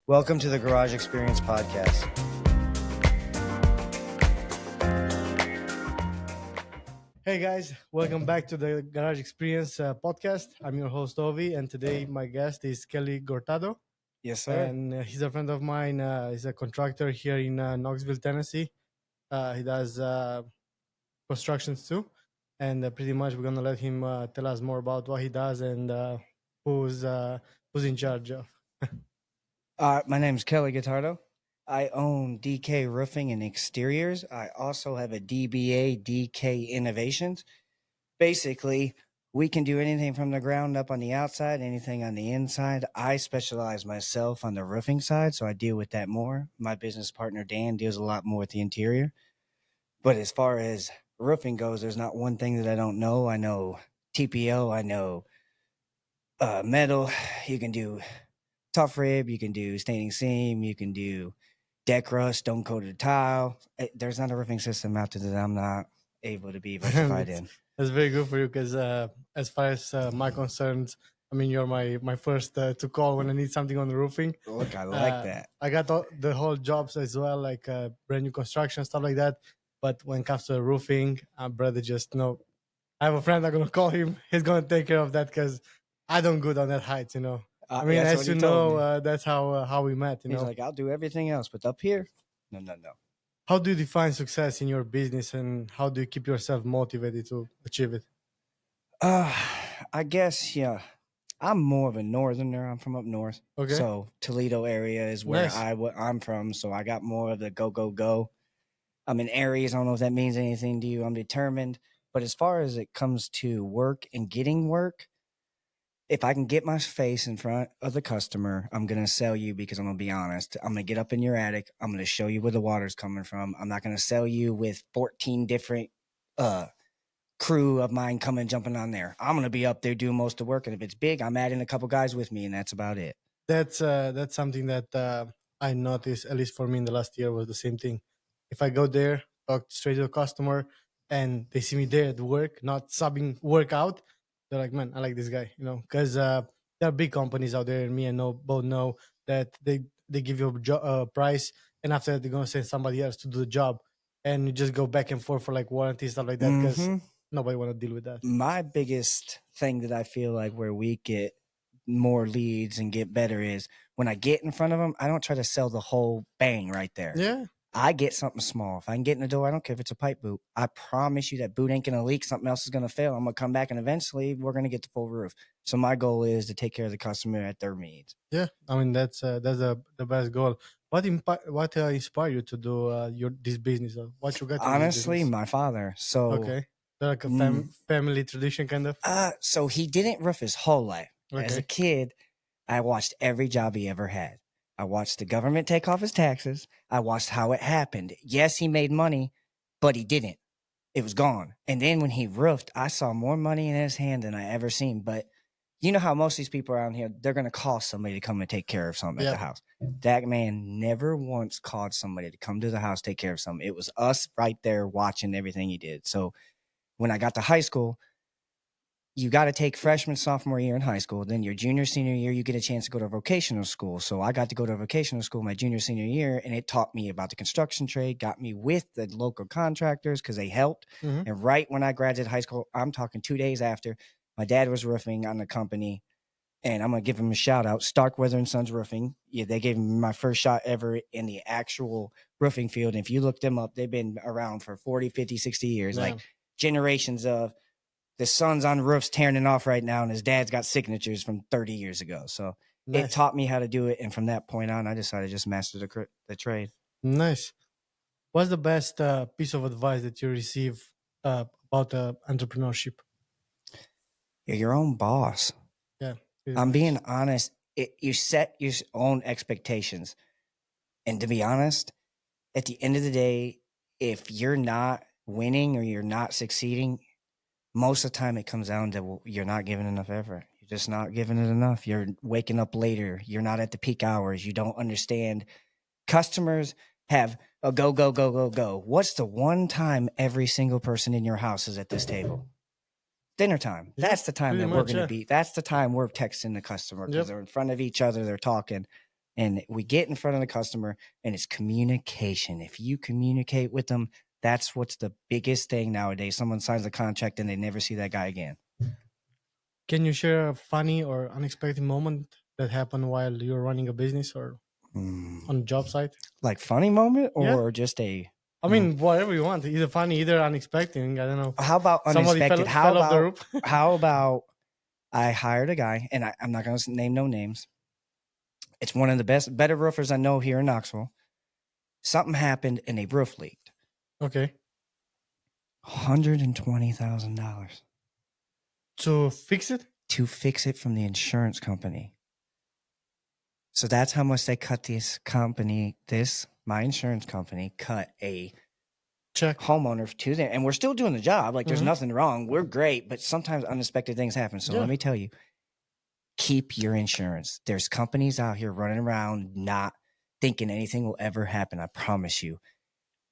Welcome to the Garage Experience Podcast. Hey guys, welcome back to the Garage Experience podcast. I'm your host Ovi, and today my guest is Kelli Gottardo, Yes, sir. and he's a friend of mine. He's a contractor here in Knoxville, Tennessee. He does constructions too, and pretty much we're gonna let him tell us more about what he does and who's in charge of. My name is Kelli Gottardo. I own DK Roofing and Exteriors. I also have a DBA, DK Innovations. Basically, we can do anything from the ground up on the outside, anything on the inside. I specialize myself on the roofing side, so I deal with that more. My business partner, Dan, deals a lot more with the interior. But as far as roofing goes, there's not one thing that I don't know. I know TPO, I know metal. You can do tough rib, you can do standing seam, you can do deck rust, stone coated tile. There's not a roofing system out there that I'm not able to be versatile in. That's very good for you because as far as my concerns, I mean, you're my first to call when I need something on the roofing. Look, I like that. I got the whole jobs as well, like brand new construction, stuff like that. But when it comes to roofing, I'd rather just know. I have a friend, I'm going to call him. He's going to take care of that because I don't good on that height, you know. I mean, that's as what you he told me. know, that's how we met, you He's know. like, I'll do everything else, but up here, no. How do you define success in your business and how do you keep yourself motivated to achieve it? I guess, yeah. I'm more of a northerner. I'm from up north. Okay. So Toledo area is where Nice. I'm from. So I got more of the go. I'm in Aries. I don't know if that means anything to you. I'm determined. But as far as it comes to work and getting work, if I can get my face in front of the customer, I'm going to sell you because I'm going to be honest. I'm going to get up in your attic. I'm going to show you where the water's coming from. I'm not going to sell you with 14 different crew of mine coming jumping on there. I'm going to be up there doing most of the work. And if it's big, I'm adding a couple guys with me, and that's about it. That's something that I noticed, at least for me in the last year, was the same thing. If I go there, talk straight to the customer, and they see me there at work, not subbing work out, they're like, "Man, I like this guy," you know, because there are big companies out there, and me and both know that they give you a price, and after that, they're gonna send somebody else to do the job, and you just go back and forth for like warranty stuff like that, because nobody want to deal with that. My biggest thing that I feel like where we get more leads and get better is when I get in front of them, I don't try to sell the whole bang right there. Yeah. I get something small. If I can get in the door, I don't care if it's a pipe boot. I promise you that boot ain't going to leak. Something else is going to fail. I'm going to come back and eventually we're going to get the full roof. So my goal is to take care of the customer at their needs. Yeah, I mean that's the best goal. What inspired you to do this business? Or what you got? Honestly, my father. So okay, like a family tradition kind of. So he didn't roof his whole life. Okay. As a kid, I watched every job he ever had. I watched the government take off his taxes. I watched how it happened. Yes, he made money, but he didn't. It was gone. And then when he roofed, I saw more money in his hand than I ever seen. But you know how most of these people around here, they're going to call somebody to come and take care of something at the house. That man never once called somebody to come to the house, take care of something. It was us right there watching everything he did. So when I got to high school, you got to take freshman, sophomore year in high school. Then your junior, senior year, you get a chance to go to vocational school. So I got to go to vocational school my junior, senior year, and it taught me about the construction trade, got me with the local contractors because they helped. Mm-hmm. And right when I graduated high school, I'm talking 2 days after, my dad was roofing on the company. And I'm going to give him a shout out, Starkweather and Sons Roofing. Yeah, they gave me my first shot ever in the actual roofing field. And if you look them up, they've been around for 40, 50, 60 years, like generations of the son's on roofs tearing it off right now, and his dad's got signatures from 30 years ago. So it taught me how to do it. And from that point on, I decided to just master the trade. Nice. What's the best piece of advice that you receive about entrepreneurship? You're your own boss. Yeah. I'm being honest. You set your own expectations. And to be honest, at the end of the day, if you're not winning or you're not succeeding, most of the time it comes down to you're not giving enough effort. You're just not giving it enough. You're waking up later. You're not at the peak hours. You don't understand. Customers have a go. What's the one time every single person in your house is at this table? Dinner time. Yeah, that's the time that we're going to be. That's the time we're texting the customer because they're in front of each other. They're talking. And we get in front of the customer, and it's communication. If you communicate with them, that's what's the biggest thing nowadays. Someone signs a contract and they never see that guy again. Can you share a funny or unexpected moment that happened while you're running a business or on a job site? Like funny moment Yeah. or just a I mean, whatever you want. Either funny, either unexpected. I don't know. how about Somebody unexpected? fell off the roof. How about I hired a guy, and I'm not going to name no names. It's one of the better roofers I know here in Knoxville. Something happened and a roof leaked. Okay. $120,000 To fix it? to fix it from the insurance company. So that's how much they cut my insurance company cut a Check. homeowner to them. And we're still doing the job. Like there's Mhm. nothing wrong. We're great, but sometimes unexpected things happen. So Yeah. let me tell you, keep your insurance. There's companies out here running around not thinking anything will ever happen. I promise you.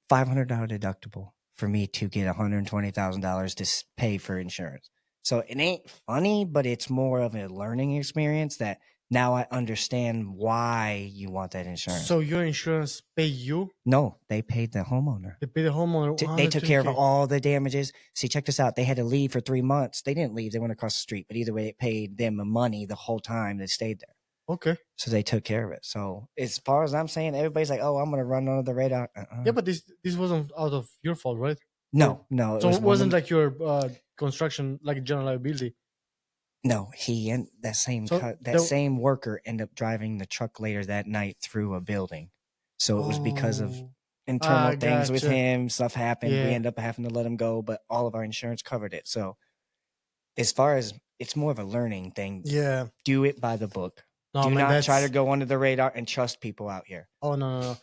$500 deductible for me to get $120,000 to pay for insurance. So it ain't funny, but it's more of a learning experience that now I understand why you want that insurance. So your insurance pay you? No, they paid the homeowner. They pay the homeowner. They took care of 120K. all the damages. See, check this out. They had to leave for 3 months. They didn't leave. They went across the street. But either way, it paid them money the whole time they stayed there. Okay. So they took care of it. So as far as I'm saying, everybody's like, oh, I'm going to run under the radar. Yeah, but this wasn't out of your fault, right? No. So it wasn't like your construction, like general liability. No, he and that same worker ended up driving the truck later that night through a building. So it was because of internal things with him. Stuff happened. Yeah. We ended up having to let him go, but all of our insurance covered it. So as far as it's more of a learning thing, Yeah. do it by the book. No, do man, not try to go under the radar and trust people out here. Oh no.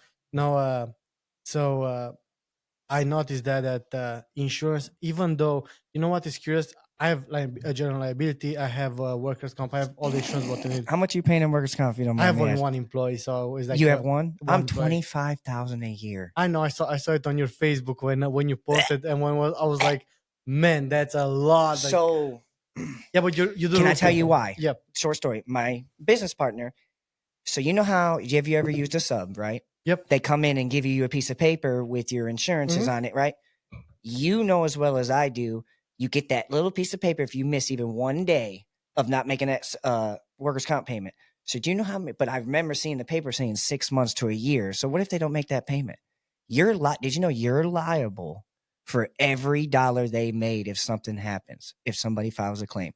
So I noticed that insurance, even though you know what is curious, I have like a general liability, I have workers' comp, I have all the insurance what I need. How much you paying in workers' comp if you don't I mind have me only asking? one employee, so it's like You have one? I'm employee. $25,000 a year. I know. I saw it on your Facebook when you posted, and I was like, man, that's a lot. Like, So yeah, but you do. Can I tell you why? Yep. Short story. My business partner. So you know how have you ever used a sub, right? Yep. They come in and give you a piece of paper with your insurances on it, right? You know as well as I do, you get that little piece of paper if you miss even one day of not making that workers' comp payment. So do you know how many? But I remember seeing the paper saying 6 months to a year. So what if they don't make that payment? Did you know you're liable for every dollar they made if something happens, if somebody files a claim?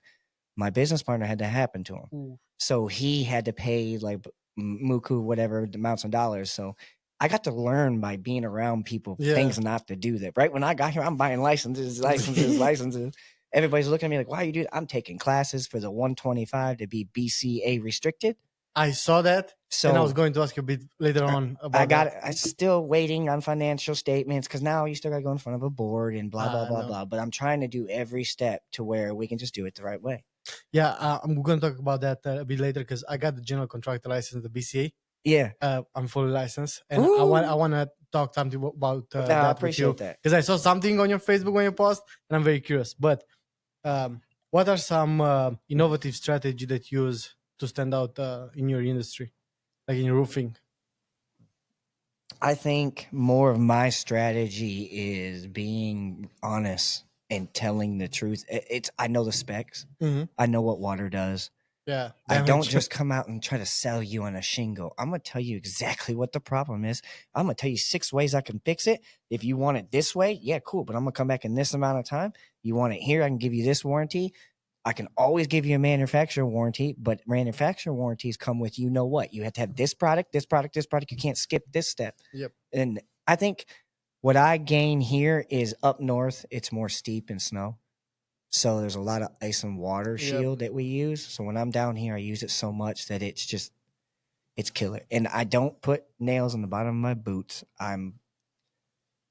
My business partner had that happen to him. Ooh. So he had to pay like muku, whatever amounts of dollars. So I got to learn by being around people, things not to do that. Right when I got here, I'm buying licenses. Everybody's looking at me like, why you do that? I'm taking classes for the 125 to be BCA restricted. I saw that. So and I was going to ask you a bit later on about I'm still waiting on financial statements because now you still got to go in front of a board and blah, blah, blah, blah. But I'm trying to do every step to where we can just do it the right way. Yeah, I'm going to talk about that a bit later because I got the general contractor license, the BCA. Yeah, I'm fully licensed, and I want to talk something about that. I appreciate that because I saw something on your Facebook when you post, and I'm very curious. But what are some innovative strategy that you use to stand out in your industry, like in roofing? I think more of my strategy is being honest and telling the truth. I know the specs. I know what water does. Yeah, I don't just come out and try to sell you on a shingle. I'm going to tell you exactly what the problem is. I'm going to tell you 6 ways I can fix it. If you want it this way, yeah, cool. But I'm going to come back in this amount of time. You want it here, I can give you this warranty. I can always give you a manufacturer warranty, but manufacturer warranties come with, you know what? You have to have this product, this product, this product. You can't skip this step. Yep. And I think what I gain here is up north, it's more steep and snow. So there's a lot of ice and water shield that we use. So when I'm down here, I use it so much that it's killer. And I don't put nails on the bottom of my boots. I'm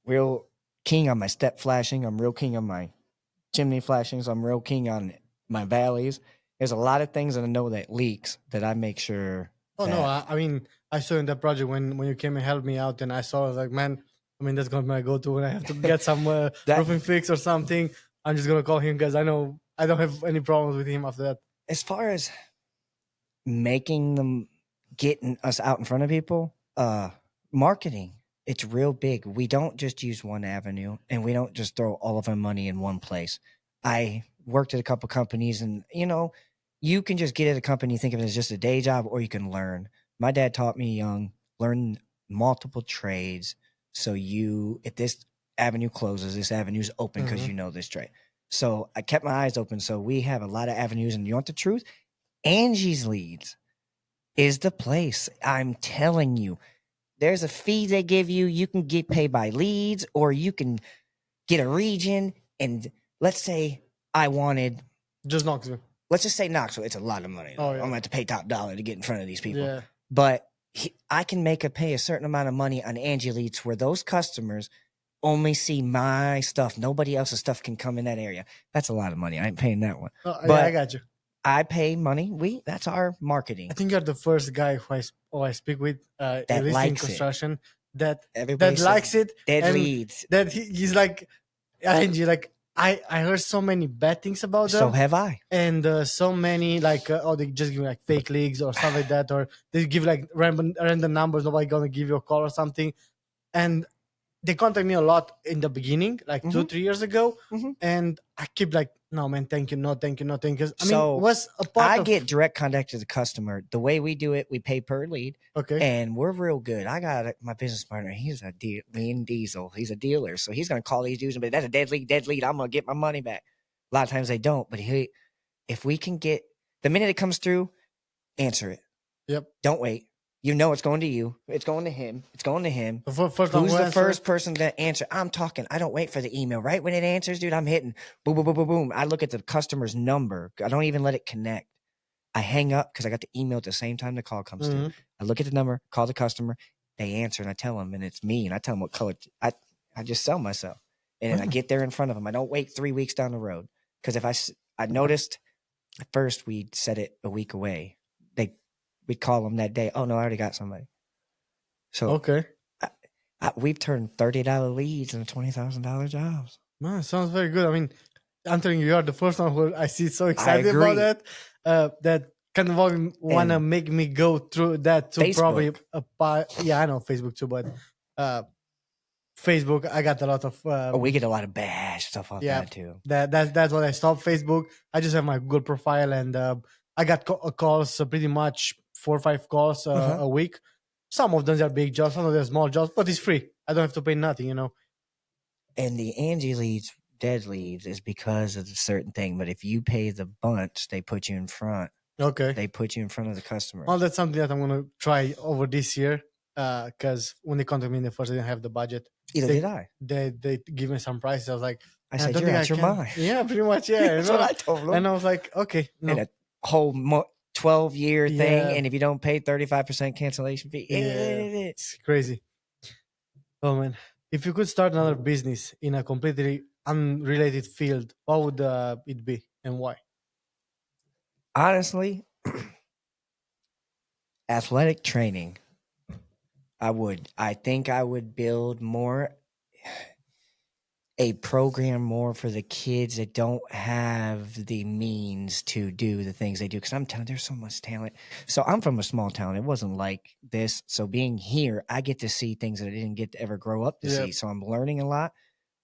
real king on my step flashing. I'm real king on my chimney flashings. I'm real king on my valleys. There's a lot of things that I know that leaks that I make sure. I mean, I saw in that project when you came and helped me out, and I saw, I was like, man, I mean, that's gonna be my go-to when I have to get some roofing fix or something. I'm just gonna call him because I know I don't have any problems with him after that. As far as making them getting us out in front of people, marketing, it's real big. We don't just use one avenue, and we don't just throw all of our money in one place. I worked at a couple companies, and you can just get at a company, think of it as just a day job, or you can learn. My dad taught me young, learn multiple trades. So if this avenue closes, this avenue's open because Mhm. you know this trade. So I kept my eyes open. So we have a lot of avenues, and you want the truth? Angie's Leads is the place. I'm telling you. There's a fee they give you. You can get paid by leads, or you can get a region. And let's say I wanted, Just Knoxville. let's just say Knoxville. It's a lot of money, though. Oh, I'm yeah. gonna have to pay top dollar to get in front of these people. Yeah. But I can pay a certain amount of money on Angie Leads where those customers only see my stuff. Nobody else's stuff can come in that area. That's a lot of money. I ain't paying that one. Yeah, I But got you. I pay money. That's our marketing. I think you're the first guy who I speak with, at That least in likes it. construction, that Everybody says likes it, dead and leads. that he's like, Angie, like I heard so many bad things about So them, have I. and so many like they just give like fake leagues or stuff like that, or they give like random numbers. Nobody gonna give you a call or something, and they contact me a lot in the beginning, like Mhm. 2-3 years ago, Mhm. and I keep like, no man, thank you, no thank you, no thank you. 'Cause, I mean, So was a part I of get direct contact to the customer. The way we do it, we pay per lead, okay. and we're real good. I got my business partner. He's a Vin Diesel. He's a dealer, so he's gonna call these dudes and be, "That's a dead lead, dead lead. I'm gonna get my money back." A lot of times they don't, but if we can get the minute it comes through, answer it. Yep. Don't wait. You know it's going to you. It's going to him. It's going to him. The first one Who's who the answer first it? person to answer? I'm talking. I don't wait for the email. Right when it answers, dude, I'm hitting boom, boom, boom, boom, boom. I look at the customer's number. I don't even let it connect. I hang up because I got the email at the same time the call comes through. Mhm. I look at the number, call the customer. They answer, and I tell them, and it's me, and I tell them what color. I just sell myself, and then I Yeah. get there in front of them. I don't wait 3 weeks down the road because I noticed at first we'd set it a week away. We'd call them that day. Oh no, I already got somebody. So Okay. we've turned $30 leads into $20,000 jobs. Man, sounds very good. I mean, I'm telling you, you are the first one who I see so excited agree. about that. That kind of want to And make me go through that to Facebook. probably yeah, I know Facebook too, but Facebook, I got a lot of We get a lot of bad stuff off yeah, that too. that's what I stopped Facebook. I just have my Google profile, and I got calls pretty much 4 or 5 calls Uh-huh. a week. Some of them are big jobs, some of them are small jobs, but it's free. I don't have to pay nothing. And the Angie leads, dead leads, is because of a certain thing. But if you pay the bunch, they put you in front. Okay. They put you in front of the customer. Well, that's something that I'm gonna try over this year. Because when they contacted me in the first, I didn't have the budget. Either they, did I. They give me some prices. I was like, I "Man, I said, don't you're think out I your can." mind. Yeah, pretty much. Yeah, That's what I told them. and I was like, "Okay, no." And a whole 12-year thing. Yeah. And if you don't pay 35% cancellation fee, Yeah, it's crazy. Oh man, if you could start another business in a completely unrelated field, what would it be and why? honestly, athletic training. I think I would build a program more for the kids that don't have the means to do the things they do. Because I'm telling you, there's so much talent. So I'm from a small town. It wasn't like this. So being here, I get to see things that I didn't get to ever grow up to see. So I'm learning a lot,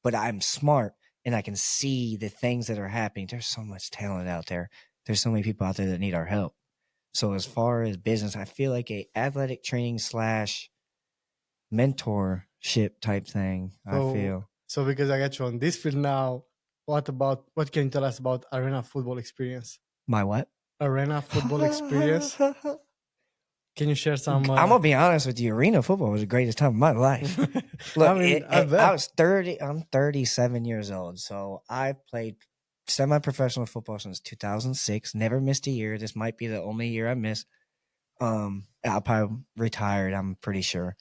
but I'm smart and I can see the things that are happening. There's so much talent out there. There's so many people out there that need our help. So as far as business, I feel like a athletic training / mentorship type thing. I feel. So because I got you on this field now, what can you tell us about arena football experience? My what? Arena football experience. Can you share some? I'm gonna be honest with you. Arena football was the greatest time of my life. Look, I mean, I I bet. was 30. I'm 37 years old, so I've played semi-professional football since 2006. Never missed a year. This might be the only year I missed. I'll probably retired. I'm pretty sure.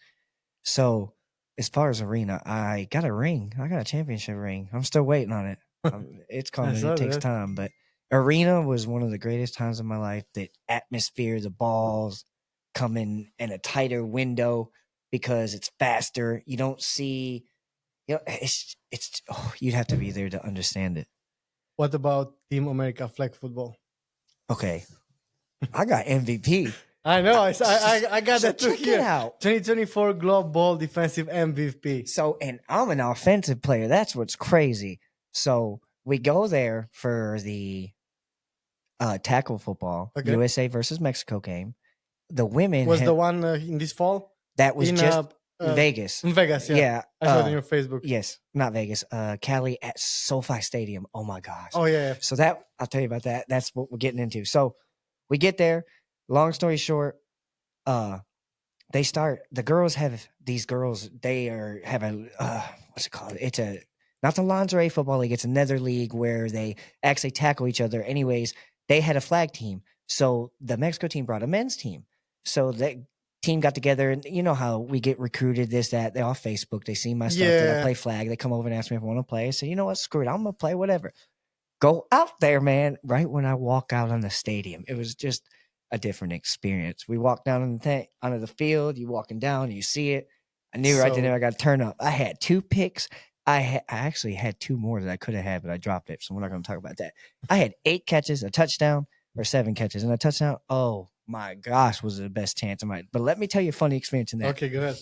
So, as far as arena, I got a ring. I got a championship ring. I'm still waiting on it. It's I coming. saw It takes that. time, but arena was one of the greatest times of my life. The atmosphere, the balls coming in a tighter window because it's faster. You don't see. You'd have to be there to understand it. What about Team America flag football? Okay, I got MVP. I know. I got So that too check it here. out. 2024 Global Defensive MVP. So, and I'm an offensive player. That's what's crazy. So we go there for the tackle football Okay. USA versus Mexico game. The women Was the one in this fall that was in just Vegas. in Vegas? Yeah, Yeah. I saw it on your Facebook. Yes, not Vegas. Cali at SoFi Stadium. Oh my gosh. Oh yeah. So that I'll tell you about that. That's what we're getting into. So we get there. Long story short, they start. The girls have these girls. They are have a what's it called? It's a not the lingerie football league. It's another league where they actually tackle each other. Anyways, they had a flag team. So the Mexico team brought a men's team. So that team got together, and you know how we get recruited. This that they off Facebook. They see my stuff that I Yeah. play flag. They come over and ask me if I want to play. I say, you know what? Screw it. I'm gonna play whatever. Go out there, man. Right when I walk out on the stadium, it was just a different experience. We walked down on onto the field. You walking down, you see it. I knew right then So I got to turn up. I had 2 picks. I actually had 2 more that I could have had, but I dropped it. So we're not going to talk about that. I had 8 catches, a touchdown, or 7 catches, and a touchdown. Oh my gosh, was it the best chance of mine? But let me tell you a funny experience in that. okay, go ahead.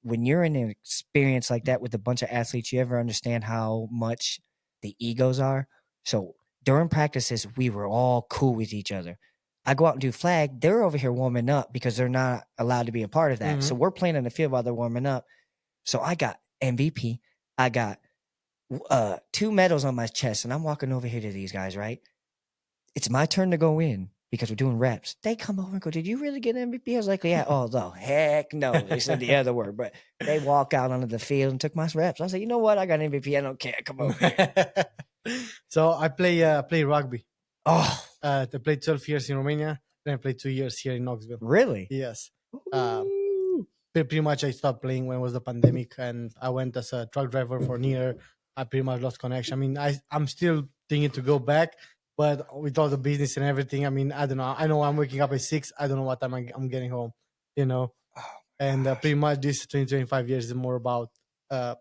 When you're in an experience like that with a bunch of athletes, you ever understand how much the egos are? So during practices, we were all cool with each other. I go out and do flag. They're over here warming up because they're not allowed to be a part of that. Mhm. So we're playing on the field while they're warming up. So I got MVP. I got 2 medals on my chest, and I'm walking over here to these guys, right? It's my turn to go in because we're doing reps. They come over and go, "Did you really get MVP?" I was like, "Yeah." Oh, no, heck no. They said the other word, but they walk out onto the field and took my reps. I was like, you know what? I got an MVP. I don't care. Come over here. So I play rugby. Oh, I played 12 years in Romania. Then I played 2 years here in Knoxville. really? Yes. Ooh. Pretty much I stopped playing when it was the pandemic, and I went as a truck driver for a year. I pretty much lost connection. I mean, I'm still thinking to go back, but with all the business and everything, I mean, I don't know. I know I'm waking up at 6. I don't know what time I'm getting home, you know. Oh, And gosh. pretty much this 2025 years is more about uh,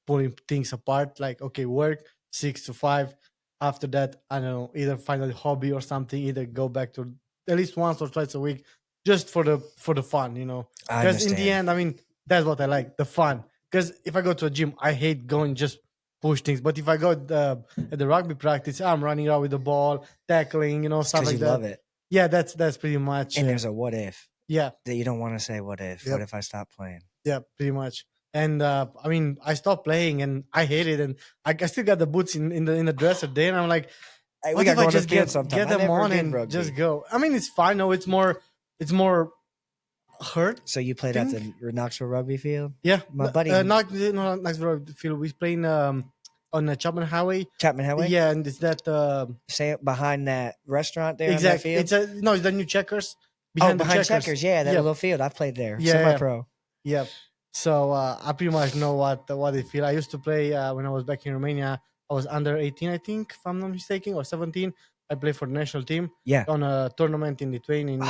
pulling things apart. Like, okay, work 6 to 5. After that, I don't know, either find a hobby or something. Either go back to at least once or twice a week, just for the fun, you know. I Because in the understand. end, I mean, that's what I like, the fun. Because if I go to a gym, I hate going just push things. But if I go at the rugby practice, I'm running around with the ball, tackling, you know, It's stuff because like you that. love it. Yeah, that's pretty much. And there's a what if Yeah, that you don't want to say what if. What yep, if I stop playing? yeah, pretty much. And I mean, I stopped playing, and I hate it. And I still got the boots in the dresser there, and I'm like, Hey, we what got if to I go on the just field get sometime. get I them never on did and just rugby. go? I mean, it's fine. No, it's more hurt So you played at thing. the Knoxville rugby field? Yeah, My buddy not next field. We're playing on the Chapman Highway. Chapman Highway? Yeah, and it's that Say it behind that restaurant there on that exact. field? It's a no. It's the new Checkers Oh, behind the behind Checkers. Checkers. Yeah, that Yep, little field. I've played there. yeah, Semi yeah. pro. Yep. So I pretty much know what they feel. I used to play when I was back in Romania. I was under 18, I think, if I'm not mistaken, or 17. I played for the national team Yeah. on a tournament in Lithuania, in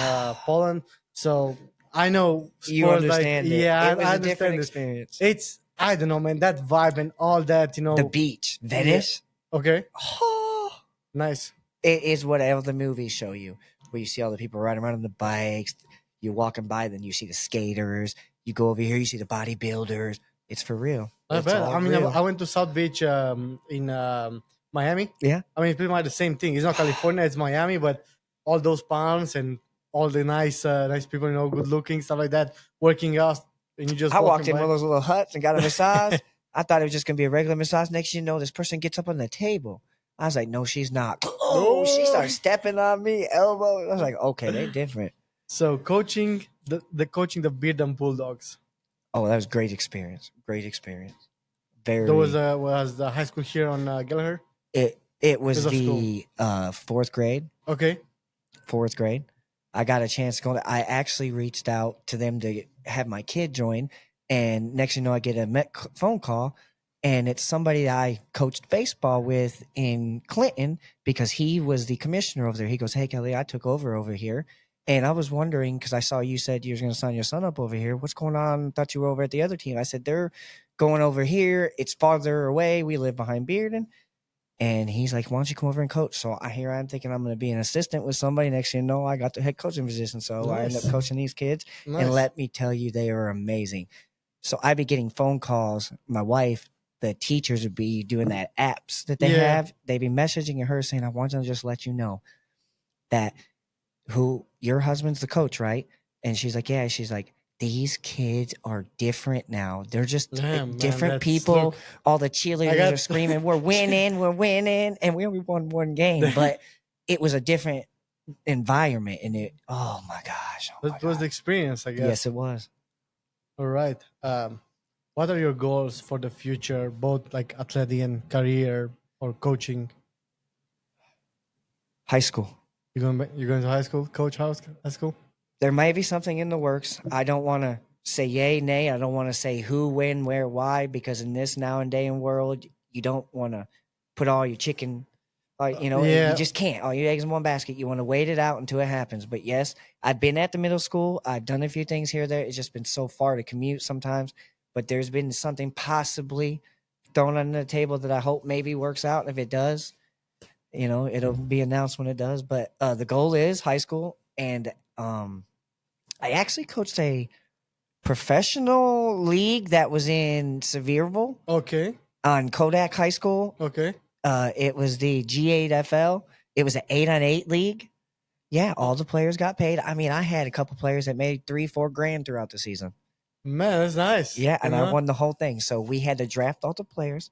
Poland. So I know You sports. Like, understand it. yeah, It was I a different understand it. experience. It's I don't know, man. That vibe and all that, you The know. beach, Yeah. Venice. Okay. Oh, Nice. it is what all the movies show you, where you see all the people riding around on the bikes. You're walking by, then you see the skaters. You go over here, you see the bodybuilders. It's for real. Not It's bad. all I mean, real. I went to South Beach in Miami. Yeah. I mean, it's pretty much the same thing. It's not California, it's Miami, but all those palms and all the nice people, you know, good looking, stuff like that, working out, and you just I walking walked in one by. of those little huts and got a massage. I thought it was just gonna be a regular massage. Next thing you know, this person gets up on the table. I was like, no, she's not. Oh, she No. started stepping on me, elbow. I was like, okay, they different. So coaching the coaching the Beard and Bulldogs. Oh, that was great experience. Great experience. There was Very. the high school here on Gallagher. It was There's a school. the fourth grade. Okay. Fourth grade. I got a chance to go. I actually reached out to them to have my kid join, and next thing you know, I get a phone call, and it's somebody that I coached baseball with in Clinton because he was the commissioner over there. He goes, "Hey, Kelly, I took over here." And I was wondering because I saw you said you were going to sign your son up over here. What's going on? Thought you were over at the other team. I said they're going over here. It's farther away. We live behind Bearden. And he's like, why don't you come over and coach? So I'm thinking I'm going to be an assistant with somebody. Next thing you know, I got the head coaching position. So I end up Nice. coaching these kids. And Nice. let me tell you, they are amazing. So I'd be getting phone calls. My wife, the teachers would be doing that apps that they Yeah. have. They'd be messaging her saying, I want to just let you know that your husband's the coach, right? And she's like, yeah. She's like, these kids are different now. They're just Yeah, man. different That's people. look. All the I cheerleaders are got. screaming, we're winning. And we only won one game, but it was a different environment. And oh my gosh. Oh my That was the God. experience, I Yes, guess. it was. All right. What are your goals for the future, both like athletic and career or coaching? High school. You're going to high school, coach house, high school? There might be something in the works. I don't want to say yay, nay. I don't want to say who, when, where, why, because in this now and day and world, you don't want to put all your chicken, you Yeah. just can't. All your eggs in one basket. You want to wait it out until it happens. But yes, I've been at the middle school. I've done a few things here or there. It's just been so far to commute sometimes. But there's been something possibly thrown on the table that I hope maybe works out. If it does, it'll be announced when it does. But the goal is high school, and I actually coached a professional league that was in Sevierville Okay. on Kodak High School. Okay. It was the G8FL. It was an 8-on-8 league. Yeah, all the players got paid. I mean, I had a couple players that made 3-4 grand throughout the season. Man, that's nice. Yeah, and I won the whole thing. So we had to draft all the players.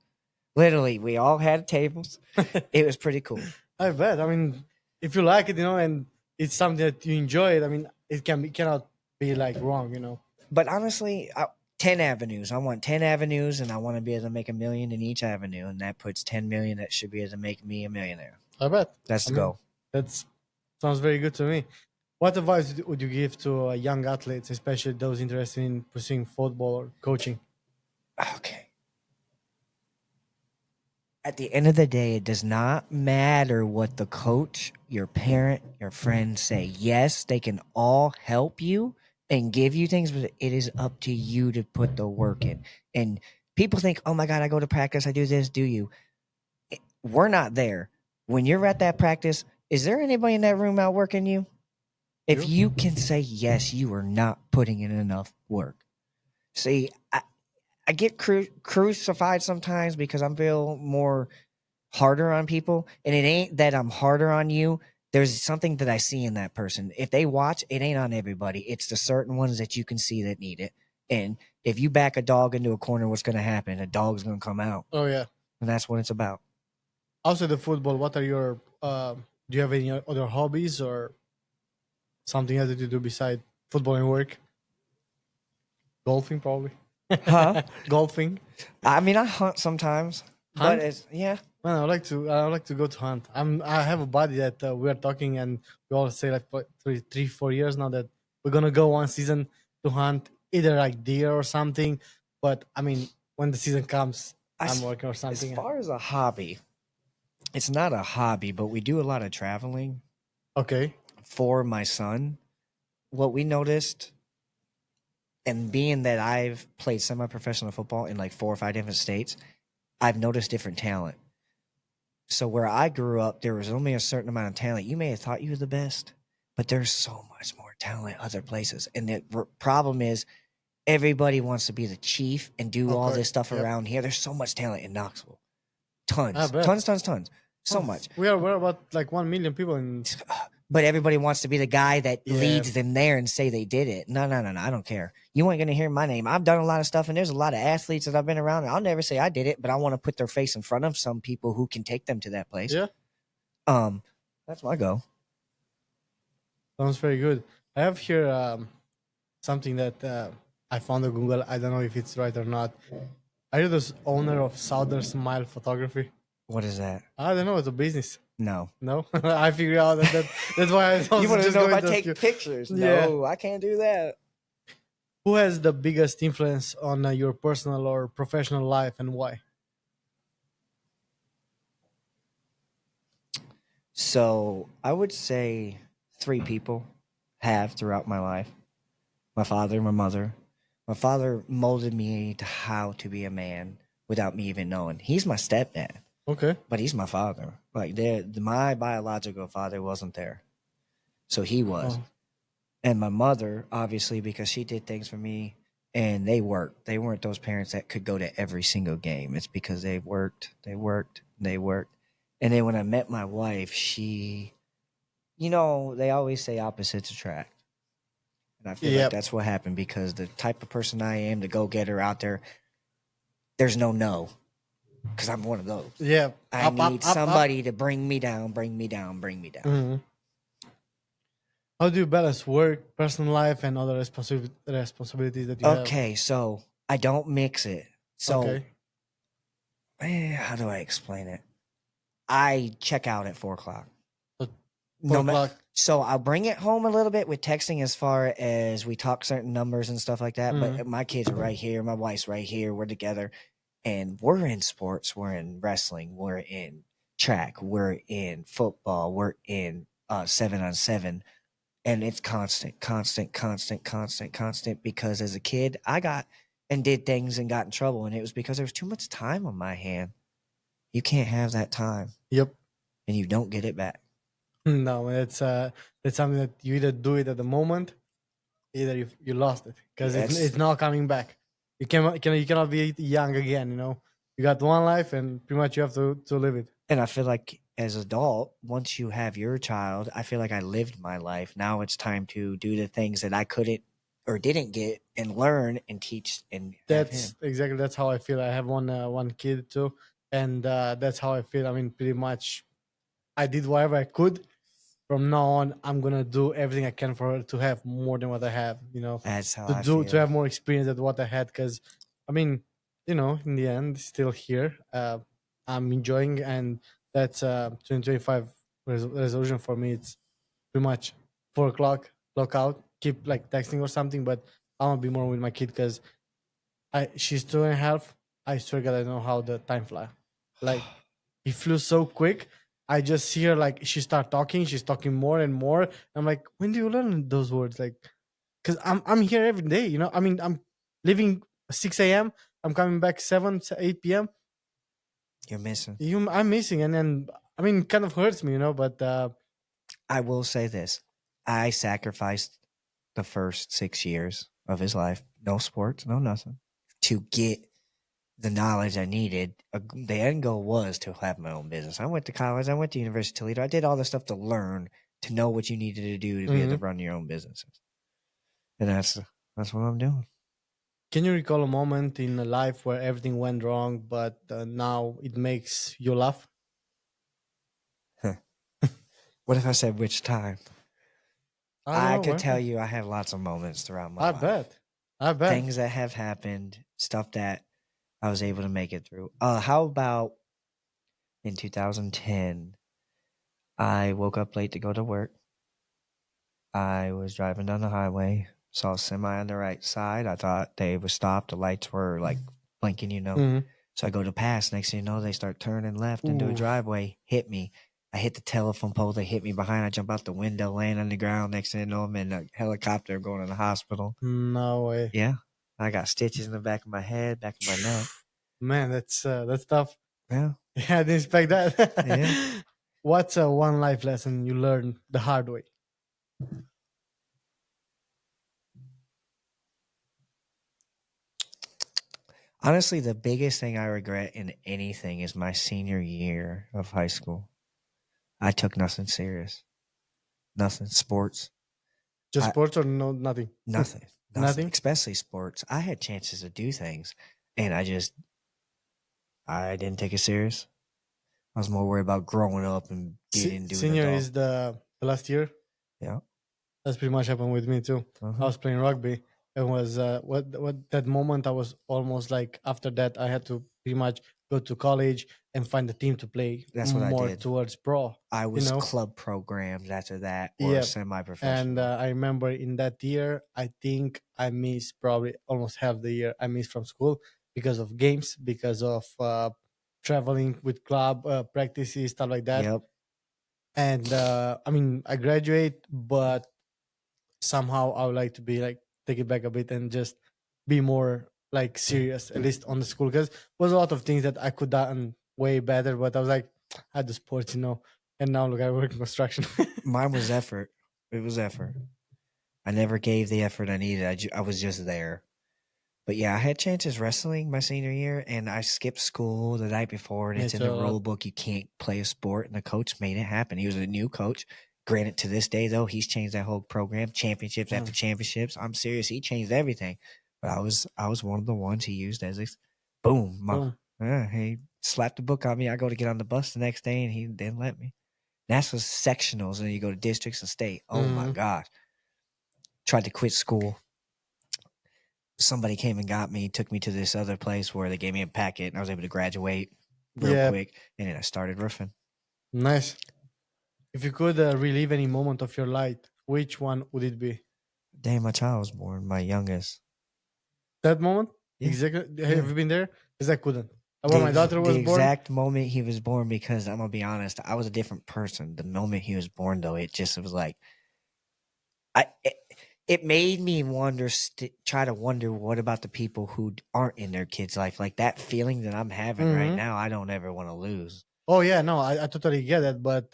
Literally, we all had tables. It was pretty cool. I bet. I mean, if you like it, and it's something that you enjoy it, I mean, cannot be like wrong. But honestly, 10 avenues. I want 10 avenues, and I want to be able to make $1 million in each avenue, and that puts 10 million. That should be able to make me a millionaire. I bet. That's I the mean, goal. that sounds very good to me. What advice would you give to young athletes, especially those interested in pursuing football or coaching? Okay. At the end of the day, it does not matter what the coach, your parent, your friends say. Yes, they can all help you and give you things, but it is up to you to put the work in. And people think, oh my God, I go to practice, I do this, do you? We're not there. When you're at that practice, is there anybody in that room outworking you? If you can say yes, you are not putting in enough work. See, I get crucified sometimes because I feel more harder on people, and it ain't that I'm harder on you. There's something that I see in that person. If they watch, it ain't on everybody. It's the certain ones that you can see that need it. And if you back a dog into a corner, what's going to happen? A dog's going to come out. Oh yeah. And that's what it's about. Outside of football, what are your? Do you have any other hobbies or something else that you do beside football and work? Golfing, probably. Huh? Golfing. I mean, I hunt sometimes, Hunt? but it's, yeah. Man, I like to. I like to go to hunt. I have a buddy that we are talking, and we all say like for 3, 4 years now that we're gonna go one season to hunt either like deer or something. But I mean, when the season comes, I'm working or As something. far as a hobby, it's not a hobby, but we do a lot of traveling Okay. for my son. What we noticed, and being that I've played semi-professional football in like 4 or 5 different states, I've noticed different talent. So where I grew up, there was only a certain amount of talent. You may have thought you were the best, but there's so much more talent other places. And the problem is everybody wants to be the chief and do all Okay. this stuff Yep. around here. There's so much talent in Knoxville. I Tons, bet. tons, tons, tons. So much. We're about like 1 million people in. But everybody wants to be the guy that Yeah. leads them there and say they did it. No. I don't care. You ain't going to hear my name. I've done a lot of stuff, and there's a lot of athletes that I've been around. And I'll never say I did it, but I want to put their face in front of some people who can take them to that place. Yeah. That's my goal. Sounds very good. I have here something that I found on Google. I don't know if it's right or not. Are you the owner of Southern Smile Photography? What is that? I don't know. It's a business. No. No, I figured out that's why I was You want to just know if going I to ask take you. pictures? Yeah. No, I can't do that. Who has the biggest influence on your personal or professional life, and why? So I would say 3 people have throughout my life: my father, my mother. My father molded me to how to be a man without me even knowing. He's my stepdad. Okay. but he's my father. Like my biological father wasn't there, so he was. Oh, And my mother, obviously, because she did things for me, and they worked. They weren't those parents that could go to every single game. It's because they worked. And then when I met my wife, they always say opposites attract. And I feel like yep. that's what happened because the type of person I am, the go getter out there, there's no, because I'm one of those. Yeah. I Up, up, need up, up. somebody to bring me down, bring me down, bring me down. Mhm. How do you balance work, personal life, and other responsibilities that you have? Okay, so I don't mix it. So, Okay. how do I explain it? I check out at 4 o'clock. So four No matter. o'clock. So I'll bring it home a little bit with texting as far as we talk certain numbers and stuff like that. Mm. But my kids are right here. My wife's right here. We're together. And we're in sports. We're in wrestling. We're in track. We're in football. We're in 7-on-7. And it's constant, constant, constant, constant, constant. Because as a kid, I got and did things and got in trouble. And it was because there was too much time on my hand. You can't have that time Yep. and you don't get it back. No, it's something that you either do it at the moment, either you lost it because Yes. it's not coming back. You cannot be young again. You got one life, and pretty much you have to live it. And I feel like as an adult, once you have your child, I feel like I lived my life. Now it's time to do the things that I couldn't or didn't get and learn and teach and have him. That's how I feel. I have one kid too, and that's how I feel. I mean, pretty much I did whatever I could. From now on, I'm gonna do everything I can for her to have more than what I have. That's how To I do to feel. have more experience than what I had. Because, I mean, in the end, still here. I'm enjoying, and that's 2025 resolution for me. It's pretty much 4 o'clock, clock out, keep like texting or something. But I want to be more with my kid because she's 2.5. I swear God, I don't know how the time fly. Like it flew so quick. I just see her like she start talking. She's talking more and more. I'm like, when do you learn those words? Like, because I'm here every day. I mean, I'm leaving 6 a.m. I'm coming back 7 8 p.m. You're missing. I'm missing, and then I mean, it kind of hurts me, But I will say this. I sacrificed the first 6 years of his life, no sports, no nothing, to get the knowledge I needed. The end goal was to have my own business. I went to college. I went to University of Toledo. I did all the stuff to learn to know what you needed to do to be able to mhm. run your own businesses, and that's what I'm doing. Can you recall a moment in a life where everything went wrong, but now it makes you laugh? What if I said which time? I don't I know. could tell Where. you I have lots of moments throughout my I life, bet. I bet. things that have happened, stuff that I was able to make it through. How about in 2010? I woke up late to go to work. I was driving down the highway, saw a semi on the right side. I thought they were stopped. The lights were like blinking. Mhm. So I go to pass. Next thing you know, they start turning left into a Oof. driveway, hit me. I hit the telephone pole. They hit me behind. I jump out the window, land on the ground. Next thing you know, I'm in a helicopter going to the hospital. No way. Yeah. I got stitches in the back of my head, back of my neck. Man, that's tough. Yeah. Yeah, I didn't expect Yeah. that. What's one life lesson you learned the hard way? Honestly, the biggest thing I regret in anything is my senior year of high school. I took nothing serious. Nothing. Sports. Just I sports or no nothing? nothing. Nothing. Nothing? Especially sports. I had chances to do things and I didn't take it serious. I was more worried about growing up and doing Senior adult. is the last year. Yeah. That's pretty much happened with me too. I Uh-huh. was playing rugby. It was what that moment I was almost like after that I had to pretty much go to college and find a team to play That's what I more did. towards pro. I You was know, club programs after that or yeah. semi And professional. I remember in that year, I think I missed probably almost half the year I missed from school because of games, because of traveling with club practices, stuff like that. Yep. And I mean, I graduate, but somehow I would like to be like take it back a bit and just be more like serious, at least on the school, because was a lot of things that I could done way better. But I was like, I had the sports, and now look, I work in construction. Mine was effort. It was effort. I never gave the effort I needed. I was just there. But yeah, I had chances wrestling my senior year, and I skipped school the night before, and Me it's in the too. rule book. You can't play a sport, and the coach made it happen. He was a new coach. Granted, to this day, though, he's changed that whole program, championships after Mm, championships. I'm serious. He changed everything. But I was one of the ones he used as a boom. boom. He slapped the book on me. I go to get on the bus the next day, and he didn't let me. That's was sectionals, and then you go to districts and state. Oh my Hmm. gosh. Tried to quit school. Somebody came and got me, took me to this other place where they gave me a packet, and I was able to graduate real Yeah, quick. And then I started roofing. nice. If you could relive any moment of your life, which one would it be? The day my child was born, my youngest. That moment? Yeah, Exactly. Have yeah. you been there? Because I couldn't. When my daughter The was born, exact moment he was born, because I'm gonna be honest, I was a different person. The moment he was born, though, it just was like I. It made me wonder, try to wonder what about the people who aren't in their kids' life, like that feeling that I'm having right hmm. now. I don't ever want to lose. Oh yeah, no, I totally get it. But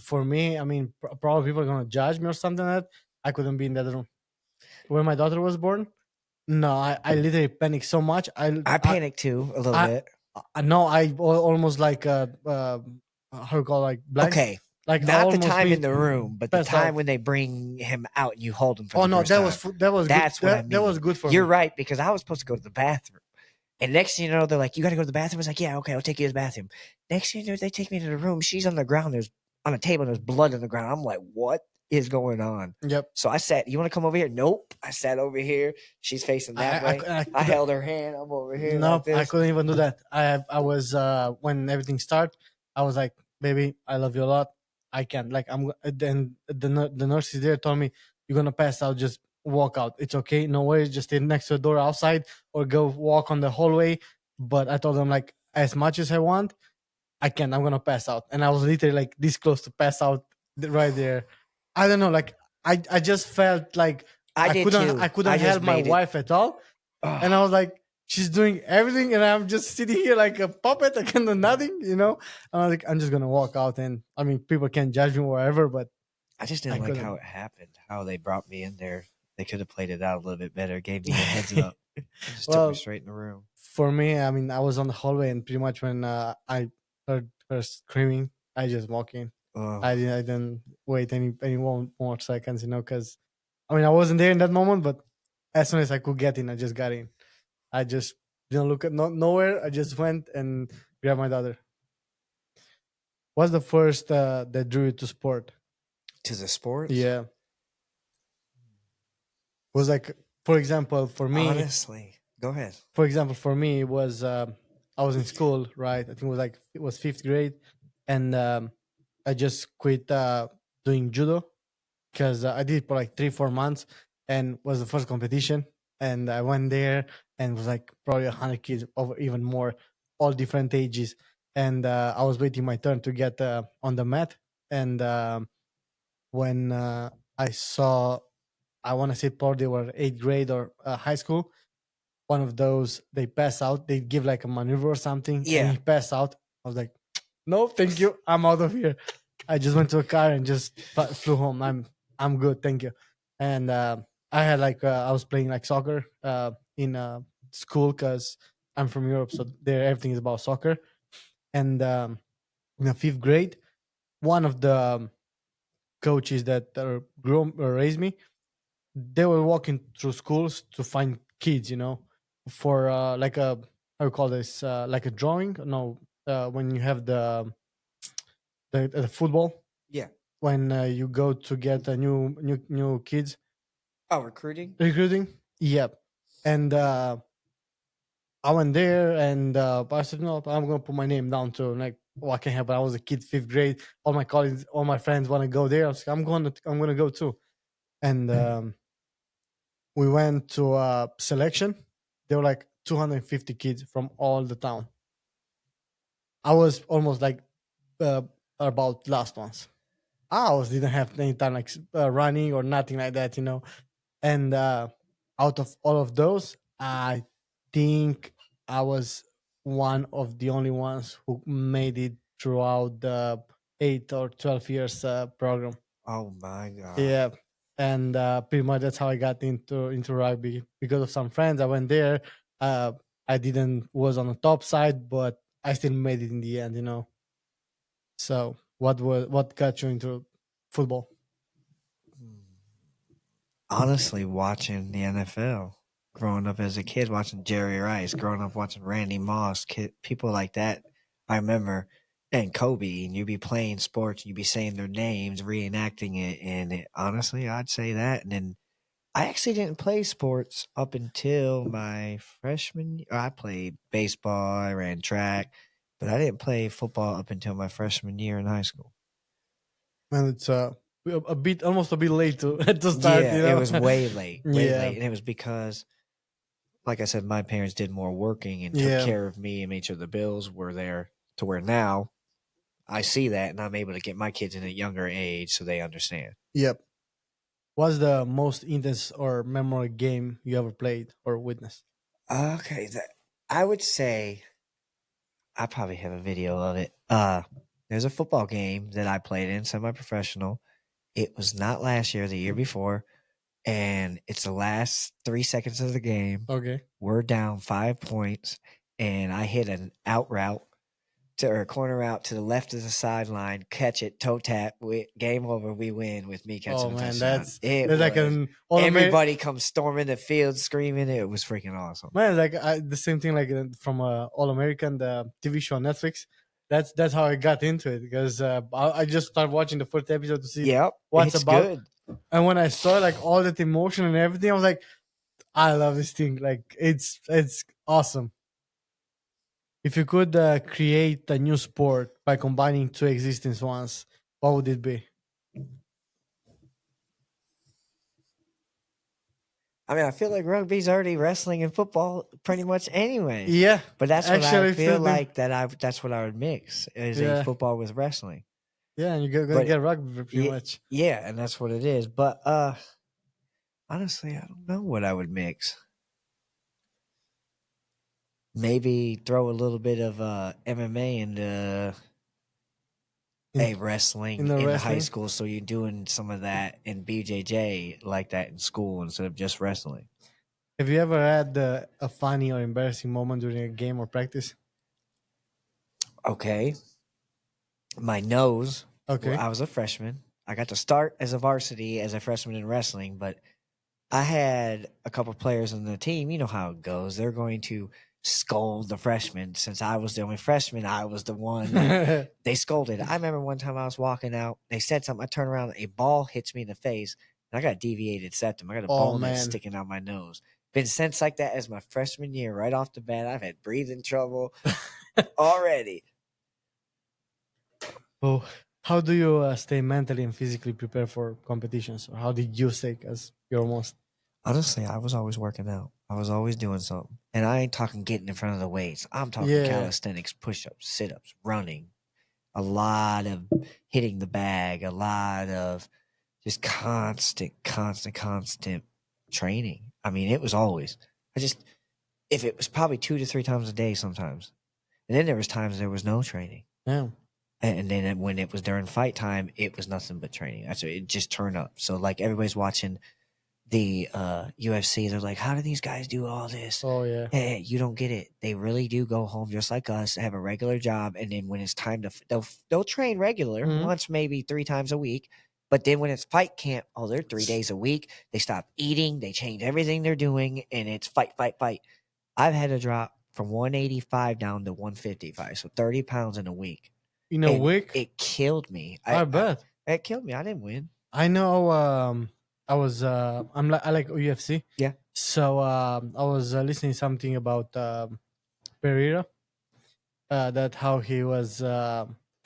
for me, I mean, probably people are gonna judge me or something like that. I couldn't be in that room when my daughter was born. No, I literally panicked so much. I panicked too a little I, bit. I no, almost like how you call it, like blank, Okay, like I not the almost time in be the room, but the passed time out. when they bring him out and you hold him for Oh the no, first time. that was good. That's what I That was mean. good for You're me. right, because I was supposed to go to the bathroom. And next thing you know, they're like, "You got to go to the bathroom." I was like, "Yeah, okay, I'll take you to the bathroom." Next thing you know, they take me to the room. She's on the ground. There's on a table. There's blood on the ground. I'm like, "What is going on?" Yep. So I sat. You want to come over here? Nope. I sat over here. She's facing that way. I I could held her hand. I'm over here like no, I this. couldn't even do that. I was when everything started, I was like, baby, I love you a lot. I can't. Like then the nurse is there told me you're gonna pass out. Just walk out. It's okay. No worries. Just stay next to the door outside or go walk on the hallway. But I told them like as much as I want, I can't. I'm gonna pass out. And I was literally like this close to pass out right there. I don't know. Like I just felt like I did I too. couldn't I just help my made it. wife at all, and I Oh, was like, she's doing everything, and I'm just sitting here like a puppet. I can do nothing. And I was like, I'm just gonna walk out, and I mean, people can judge me wherever, but I just I didn't like how couldn't. it happened. How they brought me in there. They could have played it out a little bit better. Gave me a heads up. Just took me Well, straight in the room. for me, I mean, I was on the hallway, and pretty much when I heard her screaming, I just walked in. Oh, I didn't wait any more seconds, because I mean, I wasn't there in that moment, but as soon as I could get in, I just got in. I just didn't look at nowhere. I just went and grabbed my daughter. What's the first that drew you to sport? to the sports. Yeah, was like, for example, for me, Honestly, go ahead. it was I was in school, right? I think it was fifth grade, and I just quit doing judo because I did it for like 3 4 months, and was the first competition, and I went there and was like probably 100 kids over even more, all different ages, and I was waiting my turn to get on the mat, and when I saw, I want to say probably they were eighth grade or high school, one of those they pass out, they give like a maneuver or something, and Yeah, he passed out. I was like, no, thank you, I'm out of here. I just went to a car and just flew home. I'm good, thank you. And I had like I was playing like soccer in school because I'm from Europe, so there everything is about soccer. And in the fifth grade, one of the coaches that raised me, they were walking through schools to find kids, for like a, how you call this, like a drawing. No, when you have the football, yeah. when you go to get a new kids Oh, recruiting. recruiting. Yep. And I went there and I said, no, I'm gonna put my name down too. Like, what can happen? I was a kid, fifth grade. All my colleagues, all my friends want to go there. I was like, I'm gonna go too. And we went to a selection. There were like 250 kids from all the town. I was almost like uh, about last ones. I was didn't have any time like running or nothing like that. And out of all of those, I think I was. one of the only ones who made it throughout the 8 or 12 years program. Oh my god. Yeah, and pretty much that's how I got into rugby because of some friends. I went there. Uh, I didn't was on the top side, but I still made it in the end. So what got you into football? Honestly, watching the NFL, growing up as a kid, watching Jerry Rice, growing up watching Randy Moss, people like that. I remember, and Kobe, and you'd be playing sports, and you'd be saying their names, reenacting it, and honestly, I'd say that. And then I actually didn't play sports up until my freshman year. I played baseball, I ran track, but I didn't play football up until my freshman year in high school. And it's a bit almost a bit late to to start. Yeah, it was way late, way Yeah, late. And it was because, like I said, my parents did more working and took yeah, care of me and made sure the bills were there to where now I see that and I'm able to get my kids in a younger age so they understand. yep. What's the most intense or memorable game you ever played or witnessed? Okay, I would say I probably have a video of it. There's a football game that I played in, semi-professional. It was not last year, the year before, and it's the last 3 seconds of the game. Okay. We're down 5 points, and I hit an out route to or a corner route to the left of the sideline, catch it, toe tap, game over. We win with me Oh catching a man, touchdown. It that's like was an all American. everybody comes storming the field screaming. It was freaking awesome. Man, like the same thing like from All American, the TV show on Netflix. That's how I got into it because I just started watching the first episode to see Yep, what's it's about. good. And when I saw like all that emotion and everything, I was like, I love this thing. Like it's awesome. If you could create a new sport by combining two existing ones, what would it be? I mean, I feel like rugby's already wrestling and football pretty much anyway. Yeah, But that's what I actually, if feel there's been like that's what I would mix is a yeah, football with wrestling. yeah, and you're gonna But get rugby pretty yeah, much. yeah, and that's what it is. But honestly, I don't know what I would mix. Maybe throw a little bit of MMA into In a in wrestling the in the high wrestling, school, so you're doing some of that in BJJ like that in school instead of just wrestling. have you ever had a funny or embarrassing moment during a game or practice? Okay, my nose. Well, Okay. I was a freshman. I got to start as a varsity as a freshman in wrestling, but I had a couple players on the team. You know how it goes. They're going to scold the freshmen. Since I was the only freshman, I was the one that they scolded. I remember one time I was walking out. They said something. I turn around. A ball hits me in the face. And I got a deviated septum. I got a Oh bone that's man, sticking out my nose. Been since like that as my freshman year. Right off the bat, I've had breathing trouble already. oh, how do you stay mentally and physically prepared for competitions, or how did you stay? Because you're almost Honestly, I was always working out. I was always doing something. And I ain't talking getting in front of the weights. I'm talking yeah. calisthenics, push ups, sit ups, running, a lot of hitting the bag, a lot of just constant training. I mean, it was always, if it was probably 2 to 3 times a day sometimes. And then there was times there was no training. Yeah. And then when it was during fight time, it was nothing but training. That's it just turned up. So like everybody's watching the UFC, they're like, how do these guys do all this? Oh yeah. Hey, you don't get it. They really do go home just like us, have a regular job, and then when it's time to, they'll train regular Mhm. once, maybe 3 times a week. But then when it's fight camp, oh, they're 3 days a week. They stop eating, they change everything they're doing, and it's fight, fight, fight. I've had to drop from 185 down to 155, so 30 pounds in a week, In a and week, it killed me. I bet. It killed me. I didn't win. I know. I was. I like UFC. Yeah, So I was listening something about Pereira. That how he was.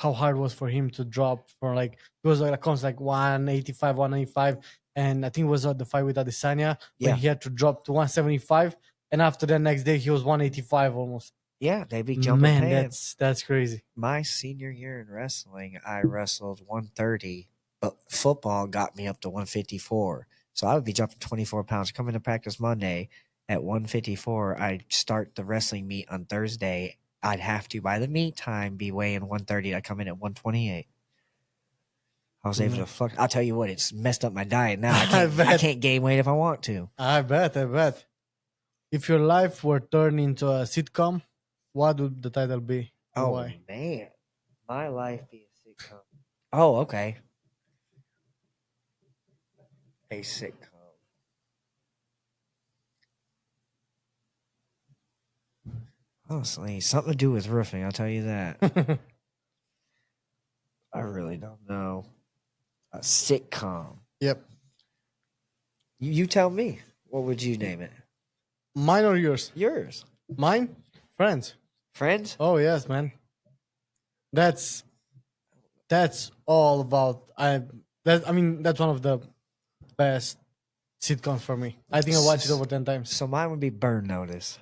How hard it was for him to drop for like it was like a constant like 185, 195, and I think it was the fight with Adesanya when yeah. he had to drop to 175, and after the next day he was 185 almost. Yeah, they be jumping Man, pants. that's crazy. My senior year in wrestling, I wrestled 130, but football got me up to 154. So I would be jumping 24 pounds. Coming to practice Monday at 154. I'd start the wrestling meet on Thursday I'd have to, by the meet time, be weighing 130. I come in at 128. I was able to fuck. I'll tell you what, it's messed up my diet now. I can't gain weight if I want to. I bet. If your life were turned into a sitcom, what would the title be and Oh why? man, my life be a sitcom. Oh, okay, a sitcom. Honestly, something to do with roofing. I'll tell you that. I really don't know. A sitcom. Yep. You tell me. What would you name it? Mine or yours? Yours. Mine? Friends. Friends? Oh yes, man. That's all about I mean that's one of the best sitcoms for me. I think I watched it over 10 times. So mine would be Burn Notice.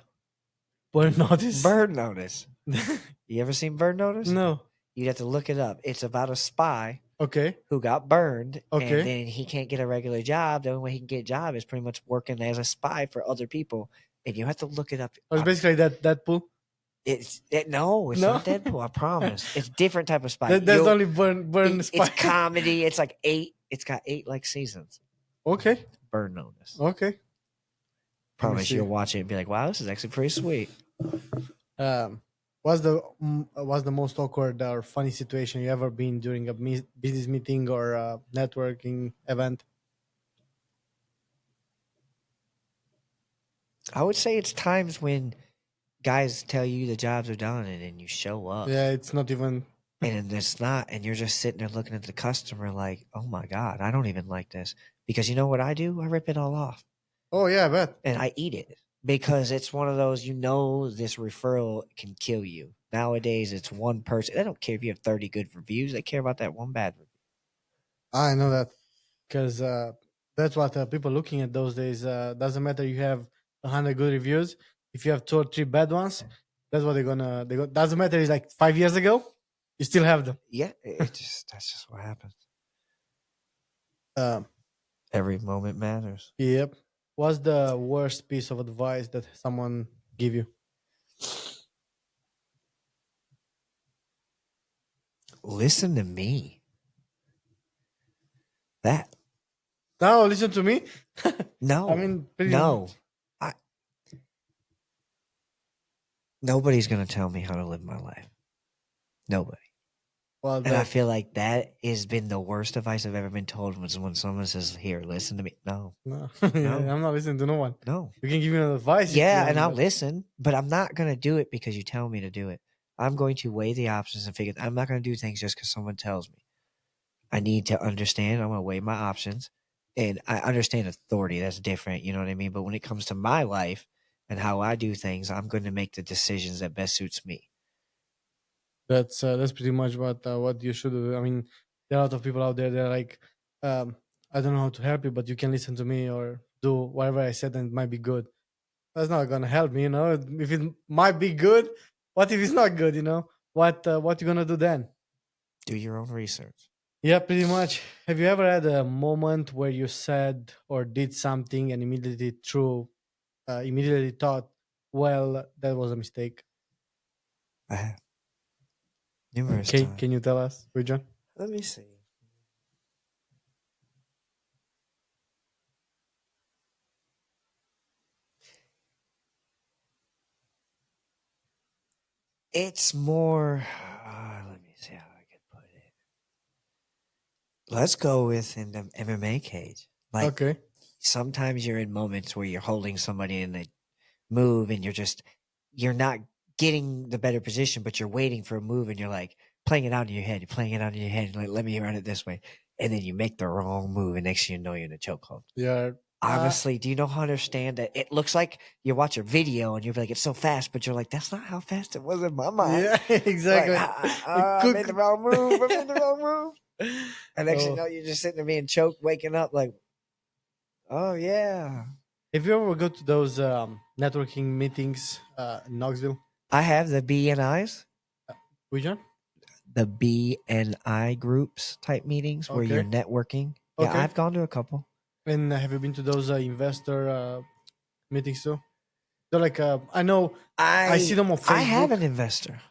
But notice? Burn Notice. You ever seen Burn Notice? No. You'd have to look it up. It's about a spy Okay. who got burned, Okay. and then he can't get a regular job. The only way he can get a job is pretty much working as a spy for other people. And you have to look it up. It's basically that Deadpool. No, it's No? not Deadpool. I promise. It's different type of spy. That's only burn spy. It's comedy. It's like 8. It's got 8 like seasons. Okay. Burn Notice. Okay. Promise you'll watch it and be like, wow, this is actually pretty sweet. What's the most awkward or funny situation you ever been during a business meeting or a networking event? I would say it's times when guys tell you the jobs are done and then you show up. Yeah, it's not even. And it's not, and you're just sitting there looking at the customer like, oh my God, I don't even like this. Because you know what I do? I rip it all off. Oh yeah, I bet. And I eat it. Because it's one of those, this referral can kill you. Nowadays, it's one person. They don't care if you have 30 good reviews. They care about that one bad review. I know that because that's what people looking at those days. Doesn't matter you have 100 good reviews. If you have 2 or 3 bad ones, that's what doesn't matter. It's like 5 years ago, you still have them. Yeah, that's just what happens. Um, Every moment matters. Yep. What's the worst piece of advice that someone give you? Listen to me. That. No, listen to me. No. I mean, no. Nobody's going to tell me how to live my life. Nobody. Well, and I feel like that has been the worst advice I've ever been told was when someone says, here, listen to me. No. No. I'm not listening to no one. No. You can give me advice. Yeah, and I'll listen, but I'm not going to do it because you tell me to do it. I'm going to weigh the options and figure I'm not going to do things just because someone tells me. I need to understand. I'm going to weigh my options. And I understand authority. That's different. You know what I mean? But when it comes to my life and how I do things, I'm going to make the decisions that best suits me. That's pretty much what you should do. I mean, there are a lot of people out there that are like, I don't know how to help you, but you can listen to me or do whatever I said and it might be good. That's not gonna help me, you know. If it might be good, what if it's not good, you know? What you gonna do then? Do your own research. Yeah, pretty much. Have you ever had a moment where you said or did something and immediately thought, well, that was a mistake? I have. Numerous times. Can you tell us, John? Let me see. It's more. Let me see how I could put it. Let's go with in the MMA cage. Like, okay. Sometimes you're in moments where you're holding somebody in a move and you're not getting the better position, but you're waiting for a move and you're like playing it out in your head. You're playing it out in your head. Like, let me run it this way. And then you make the wrong move and next thing you know, you're in a chokehold. Yeah. Honestly, do you know how to understand that it looks like you watch a video and you're like, it's so fast, but you're like, that's not how fast it was in my mind. Yeah, exactly. Like, I made the wrong move. I made the wrong move. And next thing you know, you're just sitting there being choked, waking up like, oh, yeah. Have you ever go to those networking meetings in Knoxville? I have the BNIs. Which one? The BNI groups type meetings where you're networking. Yeah, Okay. I've gone to a couple. And have you been to those investor meetings too? They're like I know I see them on I have an Facebook. investor.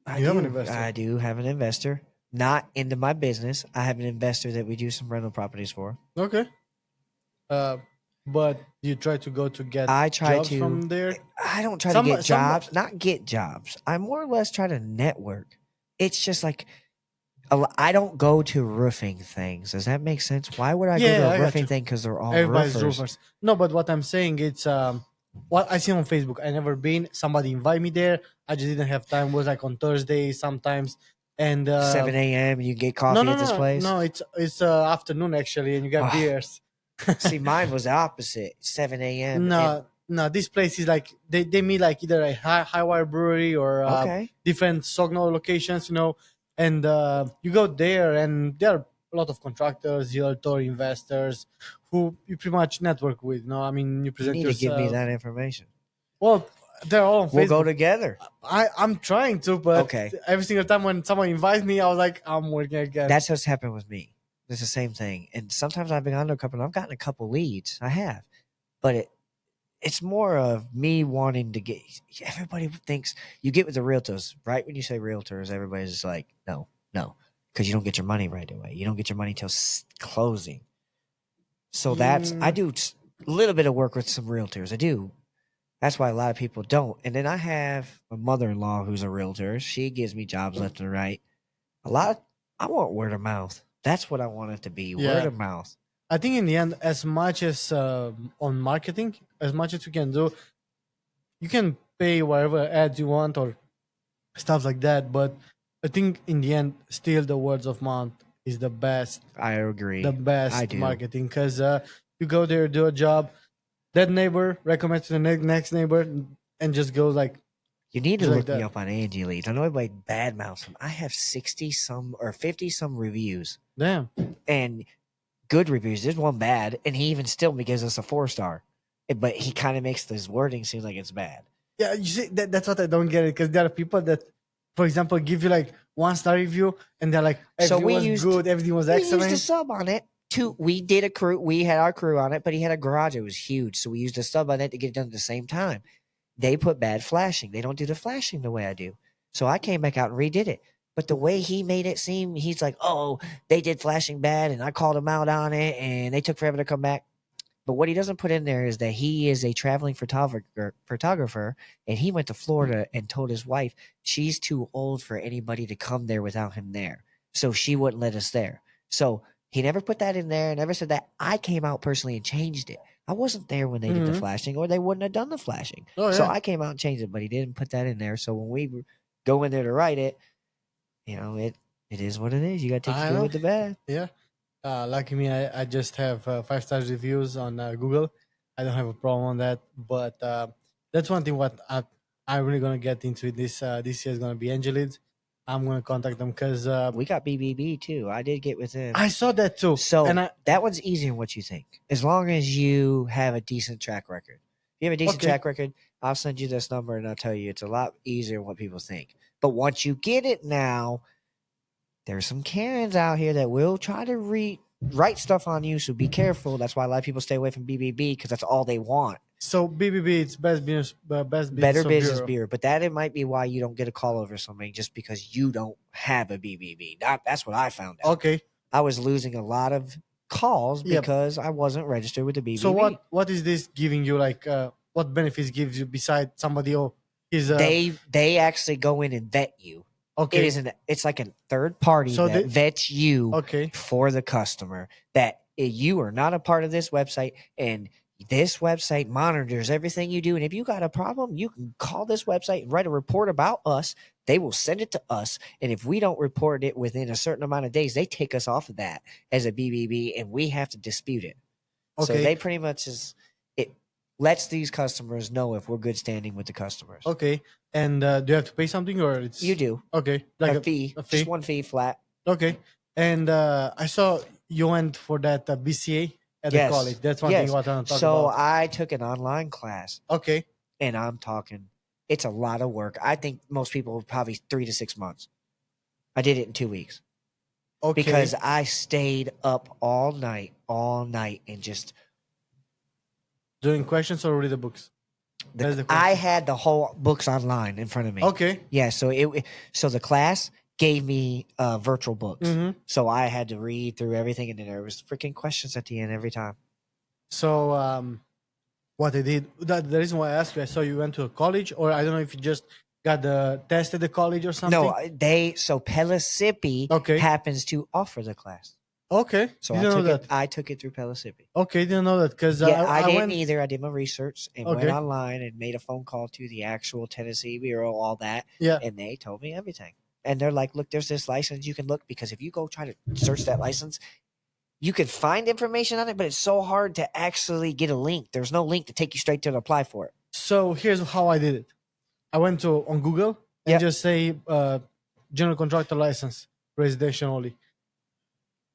I You have an do. investor. I do have an investor. Not into my business. I have an investor that we do some rental properties for. Okay. Uh, but you try to go to get I try jobs to. from there. I don't try to get Some. jobs. Not get jobs. I more or less try to network. It's just like I don't go to roofing things. Does that make sense? Why would I go to Yeah, a I got roofing you. thing? Because they're all Everybody's roofers. roofers. No, but what I'm saying it's what I see on Facebook. I never been. Somebody invite me there. I just didn't have time. It was like on Thursday sometimes, and 7 a.m. You get no, coffee no, at this no, place. no. It's afternoon actually, and you got Oh, beers. see, mine was the opposite. 7 a.m. And No, no. This place is like they meet like either a high wire brewery or okay, different Sogno locations, and you go there, and there are a lot of contractors, realtor investors, who you pretty much network with. No, I mean you you present need to give me yourself. that information. Well, they're all on We'll go Facebook. together. I'm trying to, but Okay, every single time when someone invites me, I was like, I'm working again. that's what's happened with me. It's the same thing. And sometimes I've been on to a couple. And I've gotten a couple leads. I have, but it's more of me wanting to get. Everybody thinks you get with the realtors, right? When you say realtors, everybody's just like, no, no, because you don't get your money right away. You don't get your money till closing. So I Mm, do a little bit of work with some realtors. I do. That's why a lot of people don't. And then I have a mother-in-law who's a realtor. She gives me jobs left and right. A lot of, I want word of mouth. That's what I want it to be. Word yeah. of mouth. I think in the end, as much as on marketing, as much as you can do, you can pay whatever ads you want or stuff like that. But I think in the end, still the words of mouth is I the agree. I best do. marketing because you go there, do a job, that neighbor recommends to the next neighbor, and just goes like You need to just like look me that. up on Angie Leads. I know everybody badmouths them. I have 60 some or 50 some reviews Damn. and good reviews. There's one bad, and he even still gives us a 4-star. But he kind of makes this wording seem like it's bad. Yeah, you see, that's what I don't get it because there are people that, for example, give you like 1-star review and they're like So everything was good, everything was we used a excellent. sub on it. We did a crew. We had our crew on it, but he had a garage. It was huge, so we used a sub on it to get it done at the same time. They put bad flashing. They don't do the flashing the way I do. So I came back out and redid it. But the way he made it seem, he's like, "Oh, they did flashing bad," and I called him out on it, and they took forever to come back. But what he doesn't put in there is that he is a traveling photographer, and he went to Florida and told his wife she's too old for anybody to come there without him there. So she wouldn't let us there. So he never put that in there, never said that. I came out personally and changed it. I wasn't there when they did the Hmm. flashing, or they wouldn't have done the flashing. Oh So yeah, I came out and changed it, but he didn't put that in there. So when we go in there to write it, it is what it is. You got to take the I good know. with the bad. Yeah, lucky me, I just have 5 star reviews on Google. I don't have a problem on that, but that's one thing. What I'm really gonna get into this year is gonna be Angelids. I'm gonna contact them because We got BBB too. I did get with him. I saw that too, and So I that one's easier than what you think. As long as you have a decent track record. If you have a decent okay. track record, I'll send you this number and I'll tell you it's a lot easier than what people think. But once you get it now, there's some Karens out here that will try to write stuff on you. So be careful. That's why a lot of people stay away from BBB because that's all they want. So BBB, it's best business Better of business bureau. beer, but that it might be why you don't get a call over something just because you don't have a BBB. That's what I found out. Okay. I was losing a lot of calls Yep. because I wasn't registered with the So BBB. what is this giving you? Like, what benefits gives you beside somebody? Oh, is They actually go in and vet you. okay. It's like a third party So that they vets you okay. for the customer that you are not a part of this website and this website monitors everything you do. And if you got a problem, you can call this website and write a report about us. They will send it to us. And if we don't report it within a certain amount of days, they take us off of that as a BBB and we have to dispute it. So Okay. they pretty much it lets these customers know if we're good standing with the customers. Okay. And do you have to pay something or You it's do okay? Like a fee, a just fee. one fee flat. Okay. And I saw you went for that BCA at the college. Yes, That's one thing yes. what I want to talk So about. I took an online class, Okay. and I'm talking. It's a lot of work. I think most people probably 3 to 6 months. I did it in 2 weeks Okay. because I stayed up all night, and just Doing questions or read the books. That's the I question. had the whole books online in front of me. Okay. Yeah, so so the class gave me virtual books. Mm-hmm. So I had to read through everything, and then there was freaking questions at the end every time. So what I did, the reason why I asked you, I saw you went to a college, or I don't know if you just got the test at the college or No, something. so Pellissippi Okay. happens to offer the class. Okay. So Didn't know that. I took it through Pellissippi. Okay, didn't know that because Yeah, I I didn't went. either. I did my research and went Okay. online and made a phone call to the actual Tennessee Bureau, all that, Yeah. and they told me everything. And they're like, "Look, there's this license you can look because if you go try to search that license, you can find information on it, but it's so hard to actually get a link. There's no link to take you straight to apply for it." So here's how I did it. I went to on Google and Yep. just say general contractor license, residential only.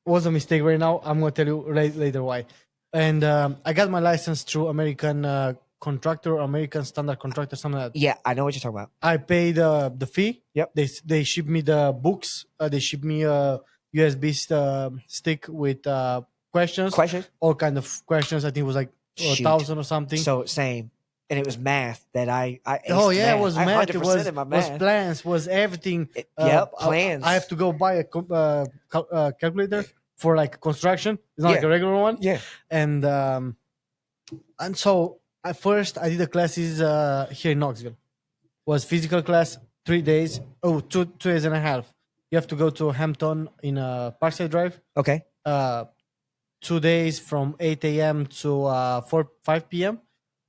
Was a mistake right now. I'm gonna tell you later why. And I got my license through American contractor, American standard contractor, something like that. Yeah, I know what you're talking about. I paid the fee. Yep. They ship me the books. They ship me a USB stick with questions, Questions? all kind of questions. I think it was like Shoot. 1,000 or something. So same, and it was math that I Oh aced yeah, math. it was I math. It 100% in my was math. plans. Was everything. Yep, plans. I have to go buy a calculator for like construction. It's not like Yeah. a regular one. Yeah. And so at first I did the classes here in Knoxville. Was physical class 3 days. Oh, 2 days and a half. You have to go to Hampton in Parkside Drive. Okay. 2 days from 8 a.m. to 5 p.m.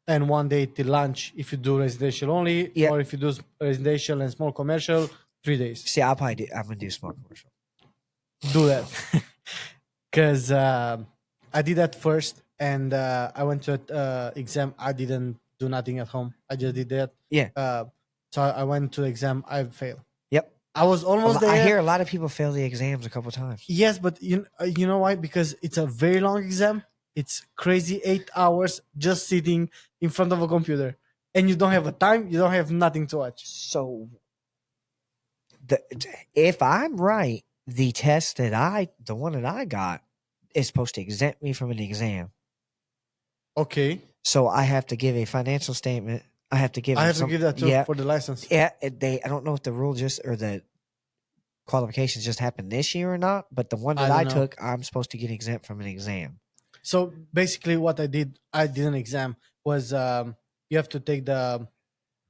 and 1 day till lunch if you do residential only, Yeah. or if you do residential and small commercial, 3 days. See, I'm gonna do small commercial. Do that because I did that first, and I went to an exam. I didn't do nothing at home. I just did that. Yeah. So I went to the exam. I failed. Yep. I was almost there. I hear a lot of people fail the exams a couple times. Yes, but you know why? Because it's a very long exam. It's crazy 8 hours just sitting in front of a computer, and you don't have a time. You don't have nothing to watch. So, if I'm right, the one that I got, is supposed to exempt me from an exam. Okay, So I have to give a financial statement. I have to give. to give that too Yeah. for the license. Yeah, I don't know if the rule or the qualifications just happened this year or not, but the one that I don't know. took, I'm supposed to get exempt from an exam. So basically, what I did an exam was you have to take the.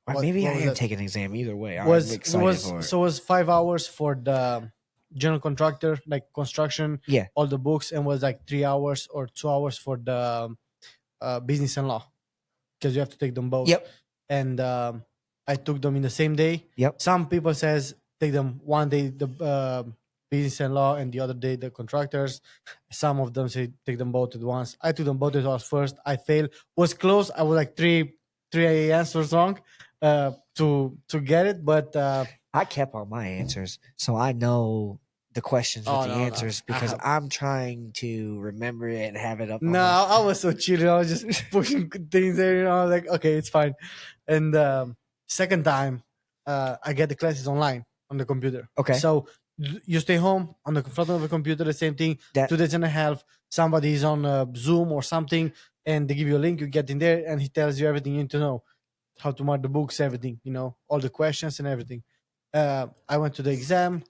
Or What- maybe what I was am that? taking an exam. Either way, I'm Was excited for it. so it was 5 hours for the general contractor, like construction, Yeah. all the books, and was like 3 hours or 2 hours for the business and law, because you have to take them both. Yep. And I took them in the same day. Yep. Some people says take them one day the business and law, and the other day the contractors. Some of them say take them both at once. I took them both at once first. I failed. Was close. I was like three answers wrong to get it, but I kept all my answers, so I know the questions with Oh, the no, no. answers I because have- I'm trying to remember it and have it up. on no, my- I was so chill. I was just pushing things there. I was like, okay, it's fine. And second time, I get the classes online on the computer. Okay. So you stay home on the front of the computer, the same thing. That- 2 days and a half. Somebody is on Zoom or something, and they give you a link. You get in there, and he tells you everything you need to know, how to mark the books, everything. All the questions and everything. I went to the exam.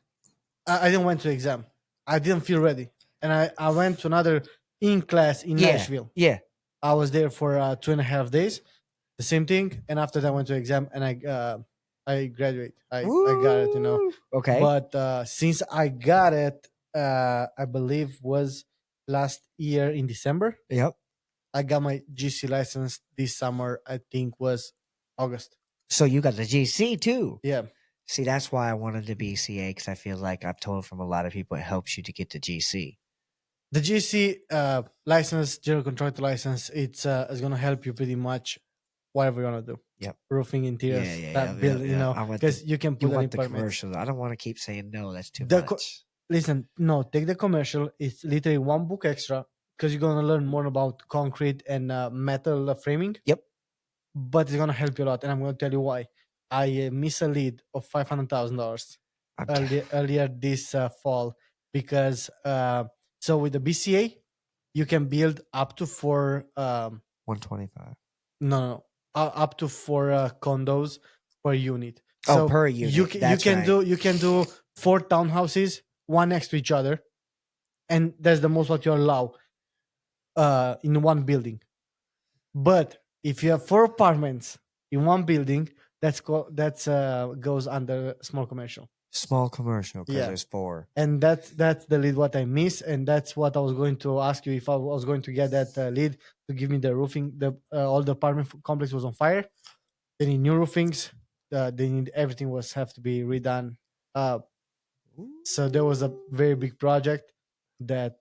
I didn't went to the exam. I didn't feel ready, and I went to another in class in Yeah. Nashville. Yeah. I was there for 2.5 days, the same thing. And after that, I went to exam, and I graduate. I got it, Woo! Okay. But since I got it, I believe was last year in December. Yep. I got my GC license this summer. I think was August. So you got the GC too. Yeah. See, that's why I wanted the BCA because I feel like I've told from a lot of people it helps you to get the GC. The GC license, general contractor license, it's going to help you pretty much whatever you want to do. Yep. Roofing, interiors, building, I want because you can You put that in want the permits. commercial. I don't want to keep saying no. That's too The much. Listen, no, take the commercial. It's literally one book extra because you're going to learn more about concrete and metal framing. Yep. But it's going to help you a lot. And I'm going to tell you why. I missed a lead of $500,000 earlier this fall because so with the BCA, you can build up to 125. no, up to 4 condos per unit. Oh, So per you unit. can That's right. you can do 4 townhouses, one next to each other, and that's the most what you allow in one building. But if you have 4 apartments in one building, that's goes under small commercial. Small commercial because Yeah. there's 4. And that's the lead what I miss, and that's what I was going to ask you if I was going to get that lead to give me the roofing. The all the apartment complex was on fire. They need new roofings. They need everything was have to be redone. Uh, so there was a very big project that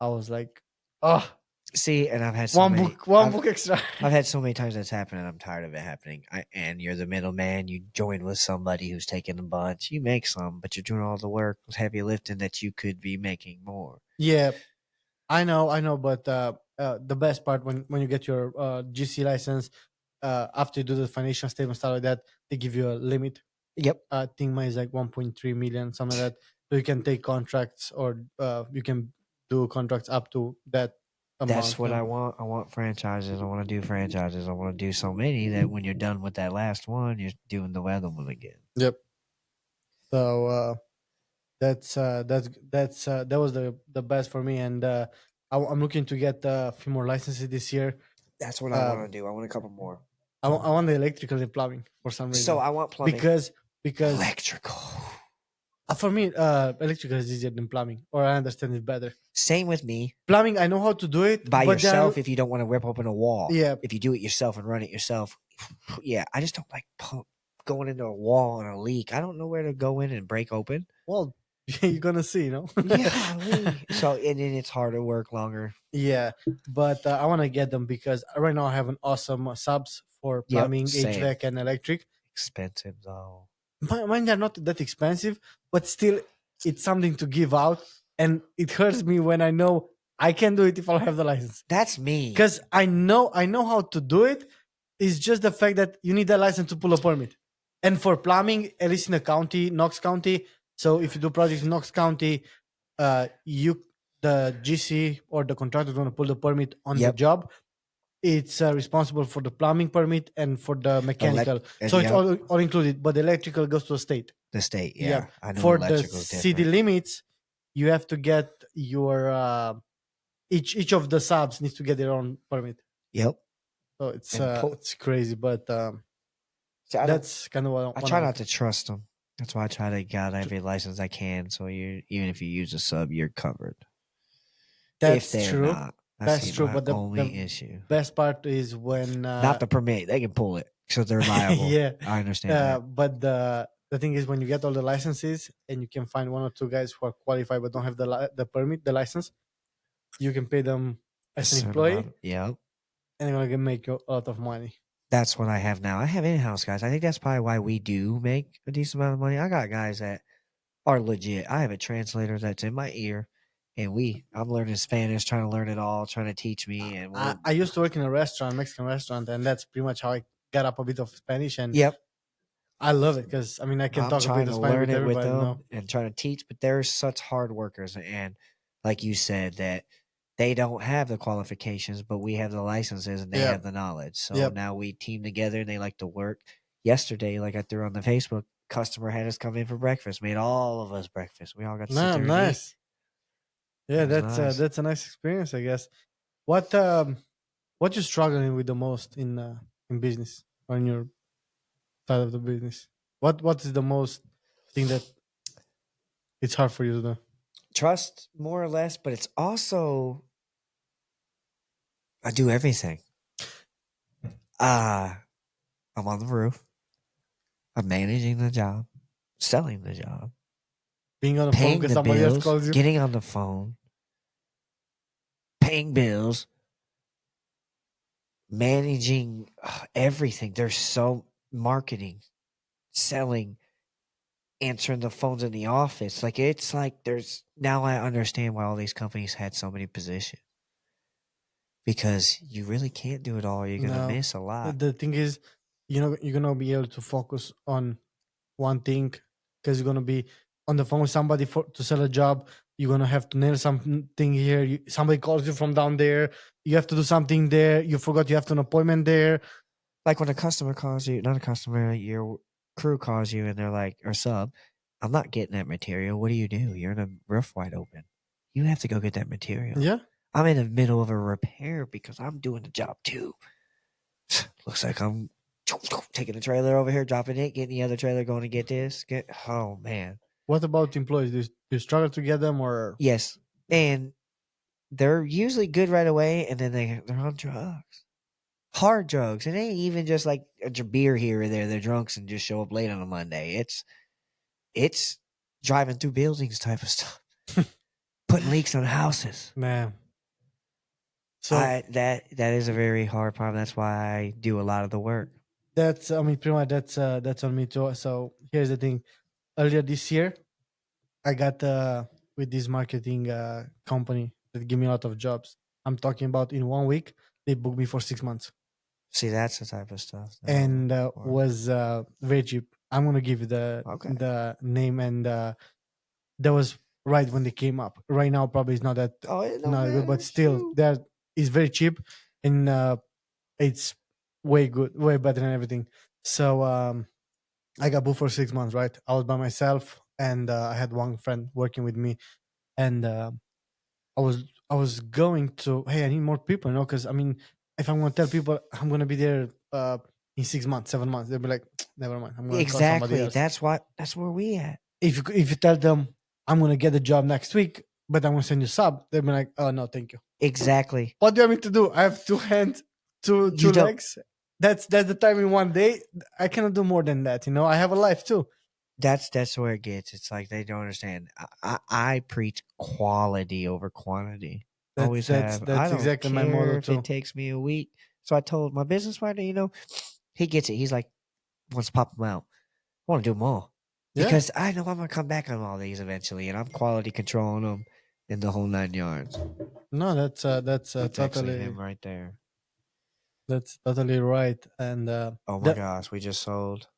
I was like, oh, See, and I've had so many. one book extra. I've had so many times that's happened, and I'm tired of it happening. And you're the middleman. You join with somebody who's taking a bunch. You make some, but you're doing all the work, heavy lifting that you could be making more. Yeah, I know, but the best part when you get your GC license, after you do the financial statement stuff like that, they give you a limit. Yep, I think mine is like 1.3 million, something like that. So you can take contracts, or you can do contracts up to that that's amount. what I want. I want franchises. I want to do franchises. I want to do so many that when you're done with that last one, you're doing the other one again. Yep. So that was the best for me, and I'm looking to get a few more licenses this year. That's what I Uh, want to do. I want a couple more. I want the electrical and plumbing for some reason. So I want plumbing. because Electrical. for me, electrical is easier than plumbing, or I understand it better. Same with me. Plumbing, I know how to do it By but yourself if you don't want to rip open a wall. Yeah. If you do it yourself and run it yourself. Yeah, I just don't like going into a wall and a leak. I don't know where to go in and break open. Well, you're gonna see, you know. Yeah. So and then it's harder work longer. Yeah, but I want to get them because right now I have an awesome subs for plumbing, same. HVAC, and electric. Expensive though. Mine they're not that expensive, but still, it's something to give out, and it hurts me when I know I can do it if I have the license. That's me. Because I know how to do it. It's just the fact that you need a license to pull a permit. And for plumbing, at least in the county, Knox County. So if you do projects in Knox County, you the GC or the contractor is going to pull the permit on the job. It's responsible for the plumbing permit and for the mechanical. So it's all included, but the electrical goes to the state. The state, yeah. I know For the electrical's city different. limits, you have to get your each of the subs needs to get their own permit. Yep. So it's crazy, but that's kind of what I try not to trust them. That's why I try to get every license I can. So you, even if you use a sub, you're covered. That's if they're true. Not, that's true. But the only issue, best part is when not the permit. They can pull it because they're liable. Yeah, I understand that. But the thing is, when you get all the licenses and you can find one or two guys who are qualified but don't have the permit, the license, you can pay them as an employee. Yep. And they're gonna make you a lot of money. That's what I have now. I have in-house guys. I think that's probably why we do make a decent amount of money. I got guys that are legit. I have a translator that's in my ear, and I'm learning Spanish, trying to learn it all, trying to teach me. And I used to work in a Mexican restaurant, and that's pretty much how I got up a bit of Spanish. And yep, I love it because I mean I can talk a bit of Spanish with everybody now. And trying to teach. But they're such hard workers, and like you said, that they don't have the qualifications, but we have the licenses and they have the knowledge. So now we team together and they like to work. Yesterday, like I threw on the Facebook, customer had us come in for breakfast, made all of us breakfast. We all got to sit there and eat. Yeah, that's a nice experience, I guess. What you struggling with the most in business or in your side of the business? What is the most thing that it's hard for you to do? Trust, more or less, but it's also I do everything. I'm on the roof. I'm managing the job, selling the job, being on the phone because somebody else calls you, getting on the phone, paying bills, managing everything. There's so marketing, selling, answering the phones in the office. Like it's like there's now I understand why all these companies had so many positions. Because you really can't do it all. You're gonna miss a lot. The thing is, you're gonna be able to focus on one thing because you're gonna be on the phone with somebody to sell a job. You're gonna have to nail something here. Somebody calls you from down there. You have to do something there. You forgot you have an appointment there. Like when a customer calls you, not a customer, your crew calls you and they're like, or sub, I'm not getting that material. What do? You're in a roof wide open. You have to go get that material. Yeah. I'm in the middle of a repair because I'm doing the job too. Looks like I'm taking the trailer over here, dropping it, getting the other trailer, going to get this. Oh man. What about employees? Do you struggle to get them, or Yes. And they're usually good right away, and then they're on drugs. Hard drugs. It ain't even just like a beer here or there. They're drunks and just show up late on a Monday. It's driving through buildings type of stuff. Putting leaks on houses. man? So That is a very hard problem. That's why I do a lot of the work. that's, I mean, pretty much that's on me too. So here's the thing. Earlier this year, I got with this marketing company that give me a lot of jobs. I'm talking about in 1 week they booked me for 6 months, See, that's the type of stuff that I'm and looking for. was very cheap. I'm gonna give you Okay. the name, and that was right when they came up. Right now, probably it's not that Oh, it don't not good, matter. but still, Shoot. that is very cheap, and it's way good, way better than everything. So I got booked for 6 months. Right, I was by myself, and I had one friend working with me, and I was going to, hey, I need more people, because I mean, if I'm gonna tell people I'm gonna be there in 6 months, 7 months, they'll be like, never mind, I'm gonna call somebody Exactly. else. That's where we at. If you tell them I'm gonna get the job next week, but I'm gonna send you sub, they'll be like, oh no, thank you. Exactly. What do you want me to do? I have two hands, two You don't legs. That's the time in one day. I cannot do more than that. I have a life too. that's where it gets. It's like they don't understand. I preach quality over quantity. That's Always that's have. I that's don't exactly my care motto if it too. takes me a week. So I told my business partner, he gets it. He's like, wants to pop them out. I want to do them all Yeah. because I know I'm gonna come back on all these eventually, and I'm quality controlling them in the whole 9 yards. No, that's That's actually him totally right there. that's totally right. And Oh my the gosh, we just sold.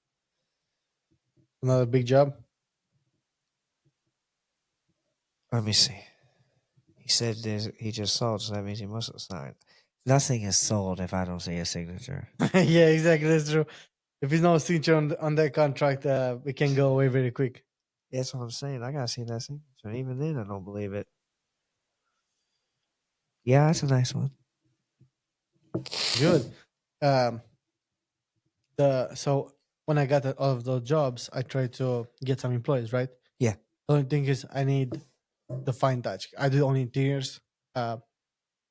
another big job. Let me see. He said he just sold, so that means he must have signed. Nothing is sold if I don't see a signature. Yeah, exactly. That's true. If it's no signature on that contract, we can go away very quick. That's what I'm saying. I gotta see that signature. Even then, I don't believe it. Yeah, that's a nice one. Good. Um, the so when I got all of those jobs, I tried to get some employees. Right. Yeah. The only thing is, I need the fine touch. I do only interiors. Uh,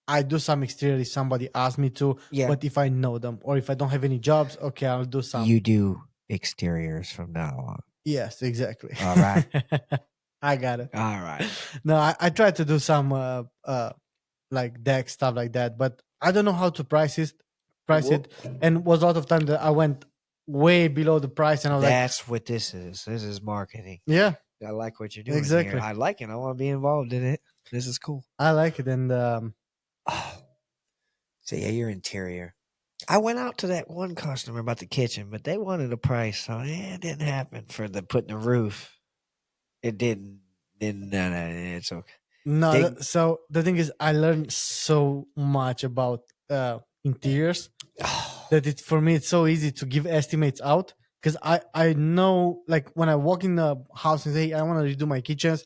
I do some exterior if somebody asks me to, Yeah. but if I know them or if I don't have any jobs, okay, I'll do some. You do exteriors from now on. Yes, exactly. All right. I got it. All right. No, I tried to do some like deck stuff like that, but I don't know how to price it, and was a lot of time that I went way below the price, and I was like, That's what this is. This is marketing. yeah, I like what you're doing here. exactly. I like it. I want to be involved in it. This is cool. I like it, and Oh, so yeah, your interior. I went out to that one customer about the kitchen, but they wanted a price, so it didn't happen for the putting the roof. It didn't. No, it's okay. no. They, So the thing is, I learned so much about interiors that it's for me it's so easy to give estimates out, because I know, like, when I walk in the house and say I want to redo my kitchens,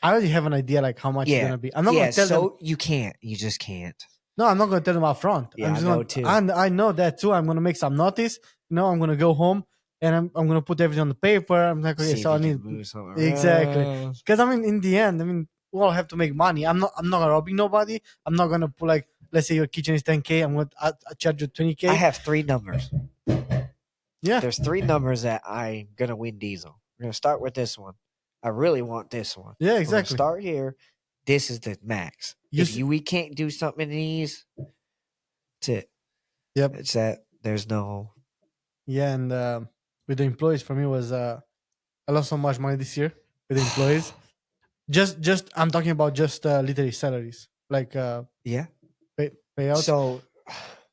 I already have an idea like how much it's yeah, gonna be. I'm not yeah. gonna tell them. So you can't. You just can't. No, I'm not gonna tell them up front. Yeah, I'm I just know gonna too. and I know that too. I'm gonna make some notice. I'm gonna go home and I'm gonna put everything on the paper. I'm like, okay, See so if I you need can move something exactly, around. because I mean, in the end, we all have to make money. I'm not robbing nobody. I'm not gonna put, like, let's say your kitchen is 10K. I'm gonna I charge you 20K. I have 3 numbers. Yeah, There's 3 numbers that I'm gonna win diesel. We're gonna start with this one. I really want this one. yeah, We're gonna exactly. start here. This is the max. You If s- we can't do something in these, it's it. Yep. It's that there's no. Yeah, and with the employees, for me was I lost so much money this year with the employees. Just I'm talking about just literally salaries, like Yeah. payouts. So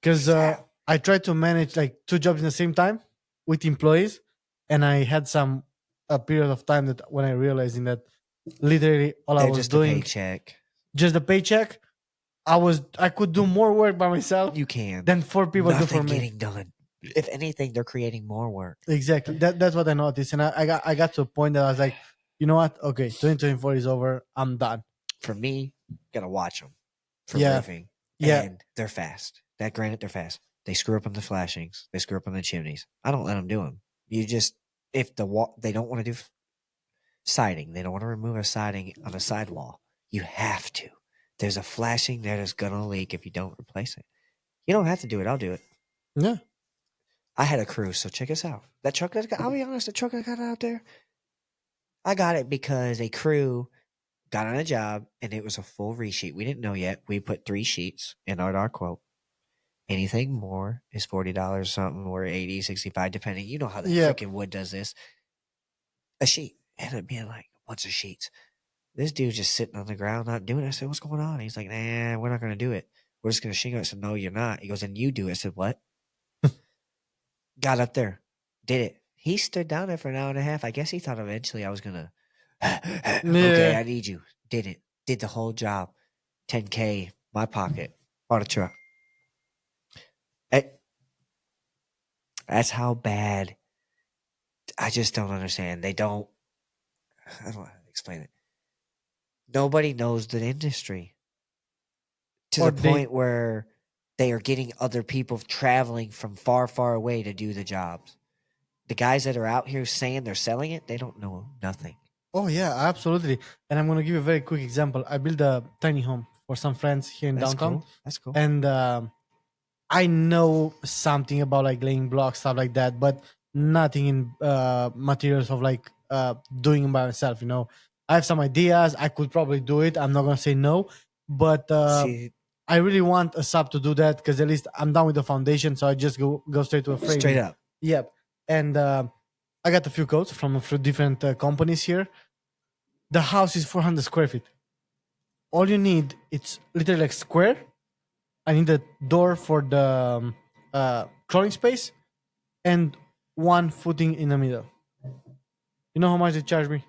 Because I tried to manage like two jobs in the same time with employees, and I had a period of time that when I realizing that literally all I they're was just a doing paycheck. just the paycheck. I could do more work by myself You can. than four people do for Nothing me. getting done. If anything, they're creating more work. Exactly. That's what I noticed, and I got to a point that I was like, you know what? Okay, 2024 is over. I'm done. For me, gotta watch them for Yeah, roofing, yeah, and they're fast. That granted, they're fast. They screw up on the flashings. They screw up on the chimneys. I don't let them do them. You just if they don't want to do siding, they don't want to remove a siding on a sidewall. You have to. There's a flashing there that's gonna leak if you don't replace it. You don't have to do it. I'll do it. yeah. I had a crew, so check us out. That truck I'll be honest, the truck I got out there, I got it because a crew got on a job and it was a full resheet. We didn't know yet. We put 3 sheets in our quote. Anything more is $40 something or 80, 65, depending. You know how that Yeah. freaking wood does this. A sheet ended up being like a bunch of sheets. This dude just sitting on the ground not doing it. I said, "What's going on?" He's like, "Nah, we're not going to do it. We're just going to shingle it." I said, "No, you're not." He goes, "And you do it." I said, "What?" Got up there, did it. He stood down there for an hour and a half. I guess he thought eventually I was going to, okay, Yeah. I need you. Did it. Did the whole job. 10K, my pocket, bought a truck. Eh, That's how bad. I just don't understand. They don't, I don't know how to explain it. Nobody knows the industry to Or the they. point where they are getting other people traveling from far, far away to do the jobs. The guys that are out here saying they're selling it, they don't know nothing. Oh yeah, absolutely. And I'm gonna give you a very quick example. I built a tiny home for some friends here in That's downtown, cool. That's cool. and I know something about like laying blocks, stuff like that, but nothing in materials of like doing it by myself. I have some ideas. I could probably do it. I'm not gonna say no, but See, I really want a sub to do that because at least I'm done with the foundation, so I just go straight to a straight framing. up. Yep, and I got a few quotes from a few different companies here. The house is 400 square feet. All you need it's literally like square. I need a door for the crawling space and one footing in the middle. You know how much they charge me?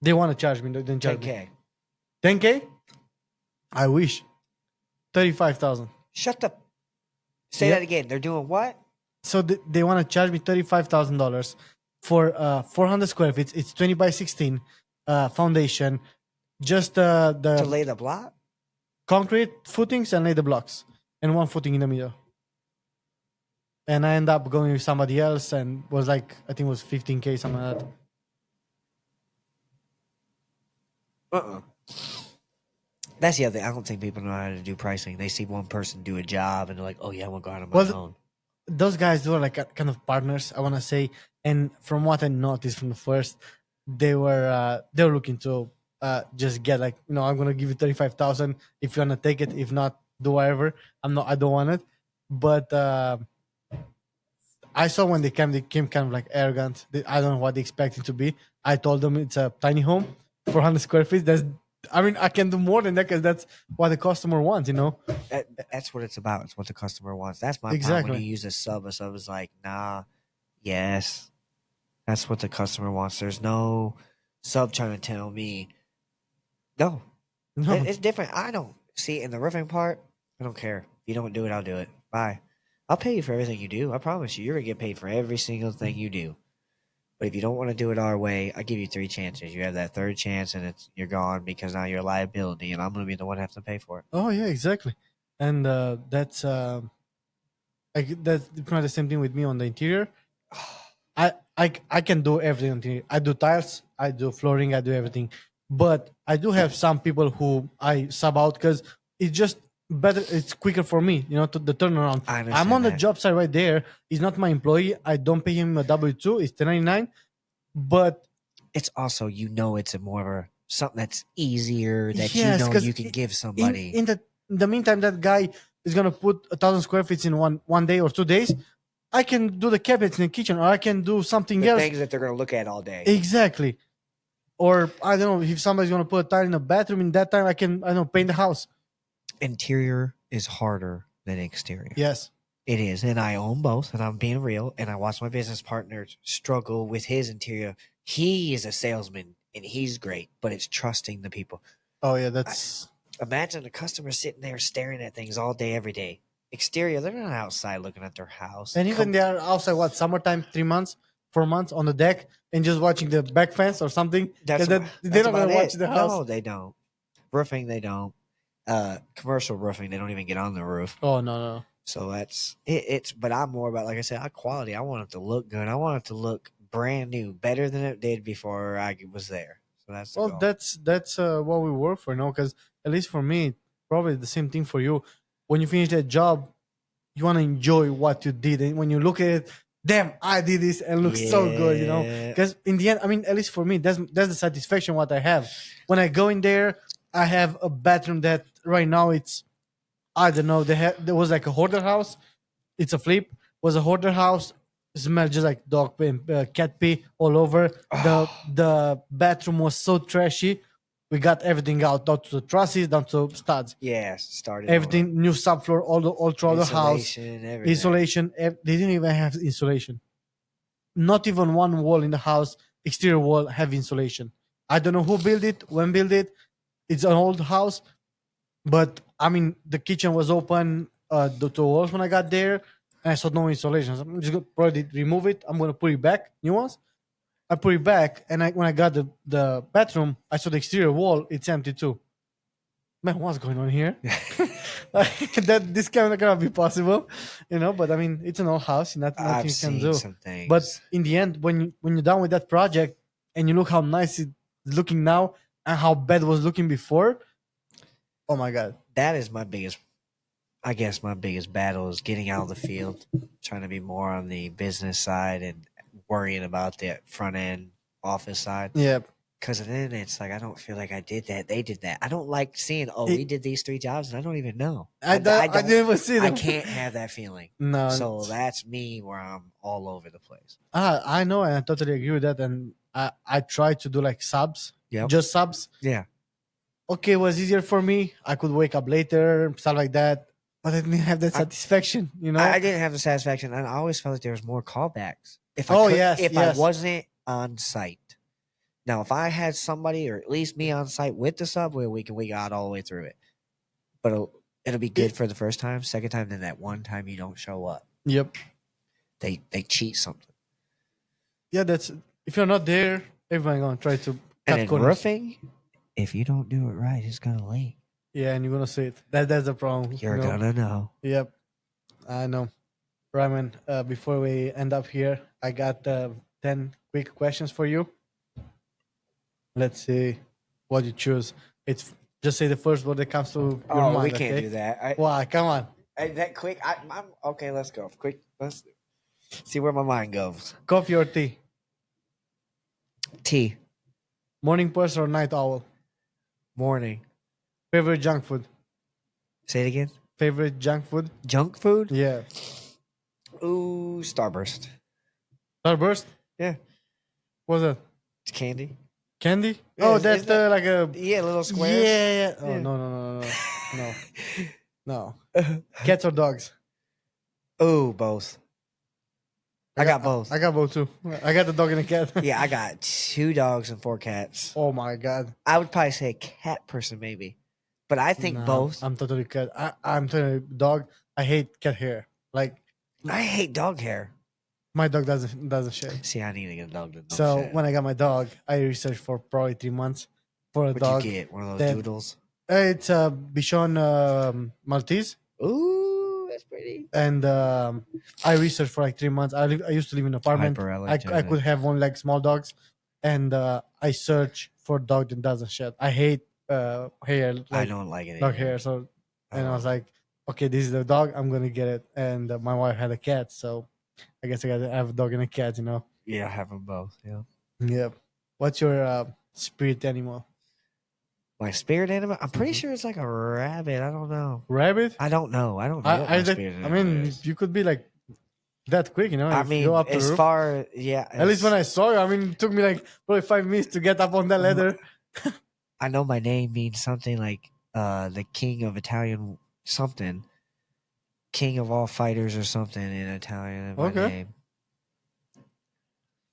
They want to charge me. They didn't charge me. 10K. 10K? I wish. 35,000. Shut the. Say that Yep. again. They're doing what? So they want to charge me $35,000 for 400 square feet. It's 20 by 16 foundation. Just To the lay the block? concrete footings and lay the blocks and one footing in the middle. And I end up going with somebody else and was like, I think it was 15K, something like that. Uh-uh. That's the other thing. I don't think people know how to do pricing. They see one person do a job and they're like, "Oh yeah, I'm gonna go out on my Well, own." those guys were like kind of partners, I want to say. And from what I noticed from the first, they were looking to just get like, I'm gonna give you 35,000 if you wanna take it. If not, do whatever. I don't want it. But I saw when they came kind of like arrogant. I don't know what they expected to be. I told them it's a tiny home, 400 square feet. I mean, I can do more than that because that's what the customer wants. That's what it's about. It's what the customer wants. That's my problem. When Exactly. you use a sub is like, nah, yes, that's what the customer wants. There's no sub trying to tell me no. No. It's different. I don't see in the roofing part. I don't care. If you don't do it, I'll do it. Bye. I'll pay you for everything you do. I promise you, you're gonna get paid for every single thing you do. But if you don't want to do it our way, I give you 3 chances. You have that third chance, and you're gone because now you're a liability, and I'm gonna be the one who have to pay for it. Oh yeah, exactly. And that's pretty much the same thing with me on the interior. I can do everything on the interior. I do tiles, I do flooring, I do everything. But I do have some people who I sub out because it's just better. It's quicker for me, to the turnaround. I I'm on understand the that. job site right there. He's not my employee. I don't pay him a W-2. It's 1099. But It's also it's a more of a something that's easier that yes, because you can give in somebody. in the meantime, that guy is gonna put 1,000 square feet in one day or 2 days. I can do the cabinets in the kitchen, or I can do something The else. things that they're gonna look at all day. Exactly. Or I don't know if somebody's gonna put a tile in the bathroom. In that time, I don't know, paint the house. Interior is harder than exterior. Yes. It is, and I own both, and I'm being real. And I watch my business partner struggle with his interior. He is a salesman, and he's great, but it's trusting the people. Oh yeah, I, that's Imagine a customer sitting there staring at things all day, every day. exterior, they're not outside looking at their house. And even they are outside, what, summertime, 3 months, 4 months on the deck and just watching the back fence or something. That's They're that's not going about to watch it. the house. No, they don't. Roofing, they don't. Commercial roofing, they don't even get on the roof. Oh, no. So that's it. But I'm more about, like I said, quality. I want it to look good. I want it to look brand new, better than it did before I was there. So that's the Well, goal. that's what we work for, no? Because at least for me, probably the same thing for you. When you finish that job, you want to enjoy what you did, and when you look at it, damn, I did this and looks so good, you know. Yeah. Because in the end, I mean, at least for me, that's the satisfaction what I have when I go in there. I have a bathroom that right now it's, I don't know. There was like a hoarder house. It's a flip. Was a hoarder house. Smelled just like dog pee, cat pee all over. The bathroom was so trashy. We got everything out, down to the trusses, down to studs. Yeah, started Everything new subfloor, all throughout the house. insulation, everything. Insulation. They didn't even have insulation. Not even one wall in the house, exterior wall, have insulation. I don't know who built it, when built it. It's an old house, but I mean, the kitchen was open, the two walls when I got there, and I saw no insulation. So I'm just gonna probably remove it. I'm gonna put it back, new ones. I put it back, and when I got the bathroom, I saw the exterior wall. It's empty too. Man, what's going on here? That this cannot be possible, you know. But I mean, it's an old house, nothing I've you can seen do. some things. But in the end, when you're done with that project and you look how nice it's looking now and how bad it was looking before, oh my god! That is my biggest, I guess, my biggest battle is getting out of the field, trying to be more on the business side and worrying about the front end office side. Yeah, Because then it's like, I don't feel like I did that. They did that. I don't like seeing, we did these 3 jobs and I don't even know. I didn't even see I them. can't have that feeling. No, So that's me where I'm all over the place. I know, and I totally agree with that. And I try to do like subs, Yep. just subs. Yeah. Okay, it was easier for me. I could wake up later, stuff like that. But I didn't have that satisfaction, you know. I didn't have the satisfaction, and I always felt like there was more callbacks. If I Oh, could, yes, if yes. I wasn't on site. Now, if I had somebody or at least me on site with the sub, where we got all the way through it. But it'll be good for the first time. Second time, then that one time you don't show up, Yep. they cheat something. Yeah, that's if you're not there, everybody gonna try to And cut in corners. roofing, if you don't do it right, it's gonna leak. Yeah, and you're gonna see it. That's the problem. You're gonna know. Yep, I know. Right, man. Before we end up here, I got 10 quick questions for you. Let's see what you choose. It's just say the first word that comes to your mind. We can't okay? do that. Why? Come on. That quick. I'm okay. Let's go quick. Let's see where my mind goes. Coffee or tea? Tea. Morning person or night owl? Morning. Favorite junk food? Say it again. Favorite junk food? Junk food? Yeah. Ooh, Starburst. Starburst? Yeah. What's that? It's candy. Candy? Yeah, oh, is that's that- like a Yeah, little yeah, squares. yeah. Oh Yeah. no. Cats or dogs? Ooh, both. I got both. I got both too. I got the dog and the cat. Yeah, I got 2 dogs and 4 cats. Oh my god. I would probably say a cat person, maybe, but I think No, both. I'm totally cat. I'm totally dog. I hate cat hair. Like I hate dog hair. my dog doesn't shave. See, I need to get a dog that don't So shave. when I got my dog, I researched for probably 3 months for a What'd dog. you get? One of those that- doodles? It's a Bichon Maltese, Ooh, that's pretty. and I researched for like 3 months. I used to live in an apartment. I could have one like small dogs, and I search for dog that doesn't shed. I hate hair. Like, I don't like it. dog either. hair. So, and I was like, okay, this is the dog. I'm gonna get it. And my wife had a cat, so I guess I gotta have a dog and a cat. You know. Yeah, I have them both. Yeah. Yeah. What's your spirit animal? My spirit animal? I'm pretty sure it's like a rabbit. I don't know. Rabbit? I don't know. I don't know. What my spirit I animal mean, is. you could be like that quick, you know. I if you mean, go up the as roof. far yeah. At least when I saw you, I mean, it took me like probably 5 minutes to get up on that ladder. I know my name means something like the king of Italian something, king of all fighters or something in Italian. In my Okay. name,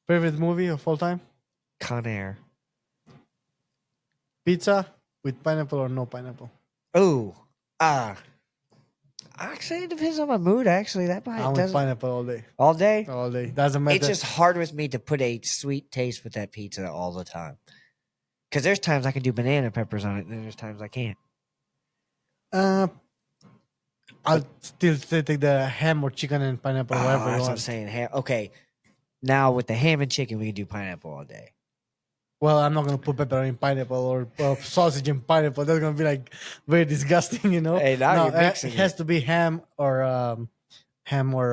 Favorite movie of all time? Con Air. Pizza with pineapple or no pineapple? Ooh, Actually, it depends on my mood. Actually, that I'm might with doesn't pineapple all day. all day. All day. Doesn't It's matter. just hard with me to put a sweet taste with that pizza all the time. Because there's times I can do banana peppers on it, and then there's times I can't. Uh, I'll still take the ham or chicken and pineapple, Oh, whatever you that's what I'm want. saying. Okay, now with the ham and chicken, we can do pineapple all day. Well, I'm not gonna put pepper in pineapple or sausage in pineapple. That's gonna be like very disgusting, you know. Hey, now No, you're it mixing has it. to be ham or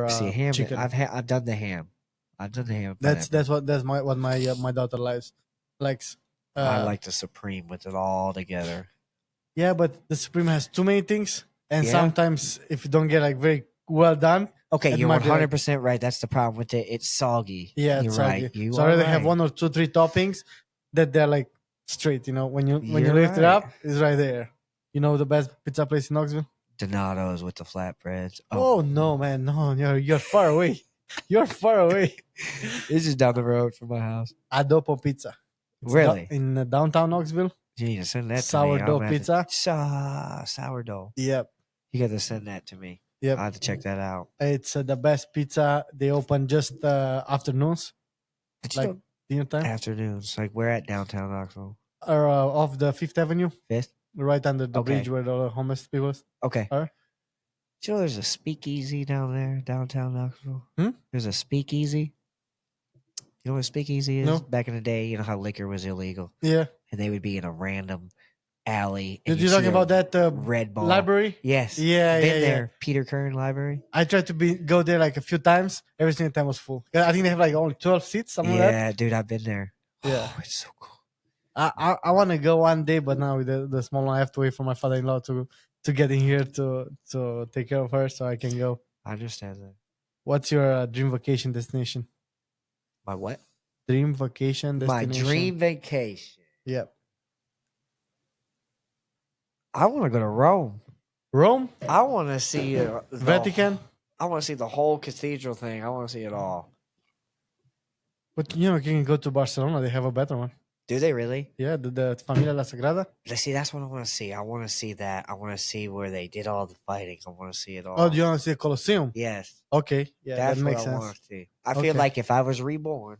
See, ham. chicken. I've done the ham. I've done the ham and That's pineapple. that's what my daughter likes. I Uh, like the supreme with it all together. yeah, but the supreme has too many things, and Yeah. sometimes if you don't get like very well done, Okay, it you're might be like 100% right. That's the problem with it. It's soggy. yeah, You're it's right. soggy. You So I are rather have right. one or two, three toppings that they're like straight. You know, when you You're lift it right. up, it's right there. You know the best pizza place in Knoxville? Donato's with the flatbreads. Oh no, man, no, you're far away. You're far away. It's just down the road from my house. Adobo Pizza. It's Really? in downtown Knoxville. You need to send that to me. I'm Sourdough gonna have to pizza. sourdough. Yep, You got to send that to me. yep. I have to check that out. It's the best pizza. They open just afternoons, But you like know, dinner time, afternoons. Like we're at downtown Knoxville. or off the Fifth Avenue, Fifth. right under the Okay. bridge where all the homeless people Okay. are. Do you know there's a speakeasy down there, downtown Knoxville? Hmm? There's a speakeasy. You know what a speakeasy is? No. Back in the day, you know how liquor was illegal, Yeah. and they would be in a random alley. And Did you see talking a about that red ball library? Yes. Yeah, Been yeah, there. yeah. Peter Kern Library. I tried to go there like a few times. Every single time was full. I think they have like only 12 seats, something like that. Yeah, dude, I've been there. Yeah. Oh, it's so cool. I want to go one day, but now with the small one, I have to wait for my father-in-law to get in here to take care of her, so I can go. I understand that. What's your dream vacation destination? My what? Dream vacation My destination. dream vacation. Yep. I want to go to Rome. Rome, I want to see Vatican. I want to see the whole cathedral thing. I want to see it all. But you can go to Barcelona. They have a better one. Do they really? Yeah, the Familia La Sagrada. See, that's what I want to see. I want to see that. I want to see where they did all the fighting. I want to see it all. Oh, do you want to see the Colosseum? Yes. Okay, yeah, That's that makes what I sense. want to see. I Okay. feel like if I was reborn,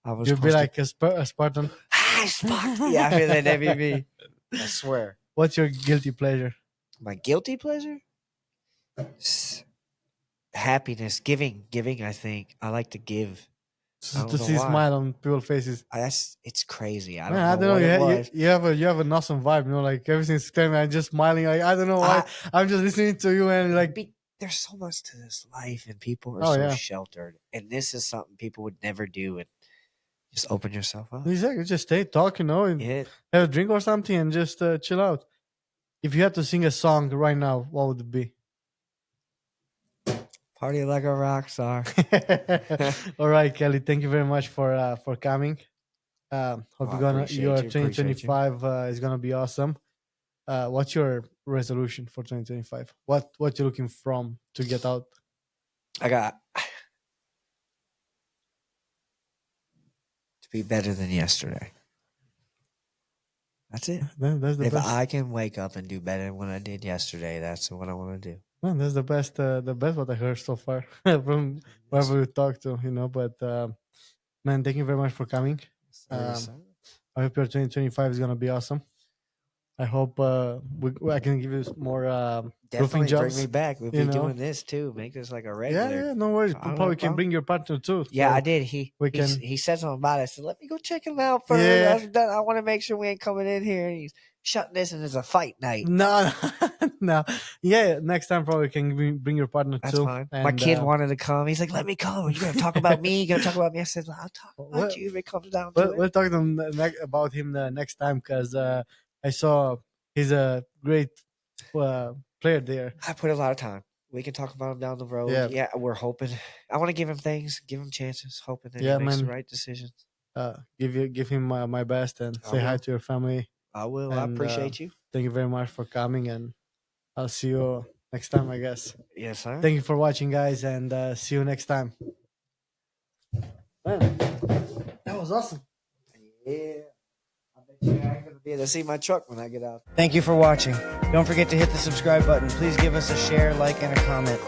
I was. You'd be like a Spartan. Ah, Spartan. Yeah, I feel that'd be me. I swear. What's your guilty pleasure? My guilty pleasure? Happiness, giving. I think I like to give. I don't To know see why. smile on people's faces. It's crazy. I Man, don't know what it was. You have an awesome vibe. Like everything's time, I'm just smiling. Like I don't know why. I'm just listening to you and like. There's so much to this life, and people are Oh, so yeah. sheltered. And this is something people would never do. And just open yourself up. Exactly. Just stay, talk, and Yeah. have a drink or something, and just chill out. If you had to sing a song right now, what would it be? Party like a rock star. All right, Kelly. Thank you very much for coming. Hope I your appreciate you, appreciate 2025 is gonna be awesome. What's your resolution for 2025? What you looking from to get out? I got to be better than yesterday. That's it. That's the If best. I can wake up and do better than what I did yesterday, that's what I want to do. Man, that's the best. The best what I heard so far from whoever we talked to. But man, thank you very much for coming. Yes, sir. I hope your 2025 is gonna be awesome. I hope I can give you more roofing Definitely jobs. bring me back. We'll you be know? doing this too. Make this like a regular. Yeah, no worries. I don't have Probably a can problem. bring your partner too. Yeah, so I did. we He said something about it. I said, let me go check him out first. Yeah. I want to make sure we ain't coming in here and he's shutting this and it's a fight night. No, no. Yeah, next time probably can bring your partner That's too. fine. And, My kid wanted to come. He's like, let me come. You going to talk about me? You going to talk about me? I said, I'll talk about Well, you if it comes down to We'll it. talk to him about him the next time because I saw he's a great player there. I put a lot of time. We can talk about him down the road. Yeah. Yeah, we're hoping. I want to give him things, give him chances, hoping that Yeah, he makes the man. right decisions. Give him my best and I say hi will. to your family. I will. I And, appreciate you. Thank you very much for coming, and I'll see you next time, I guess. Yes, sir. Thank you for watching, guys, and see you next time. Man, that was awesome. Yeah. Yeah, I ain't gonna be able to see my truck when I get out. Thank you for watching. Don't forget to hit the subscribe button. Please give us a share, like, and a comment.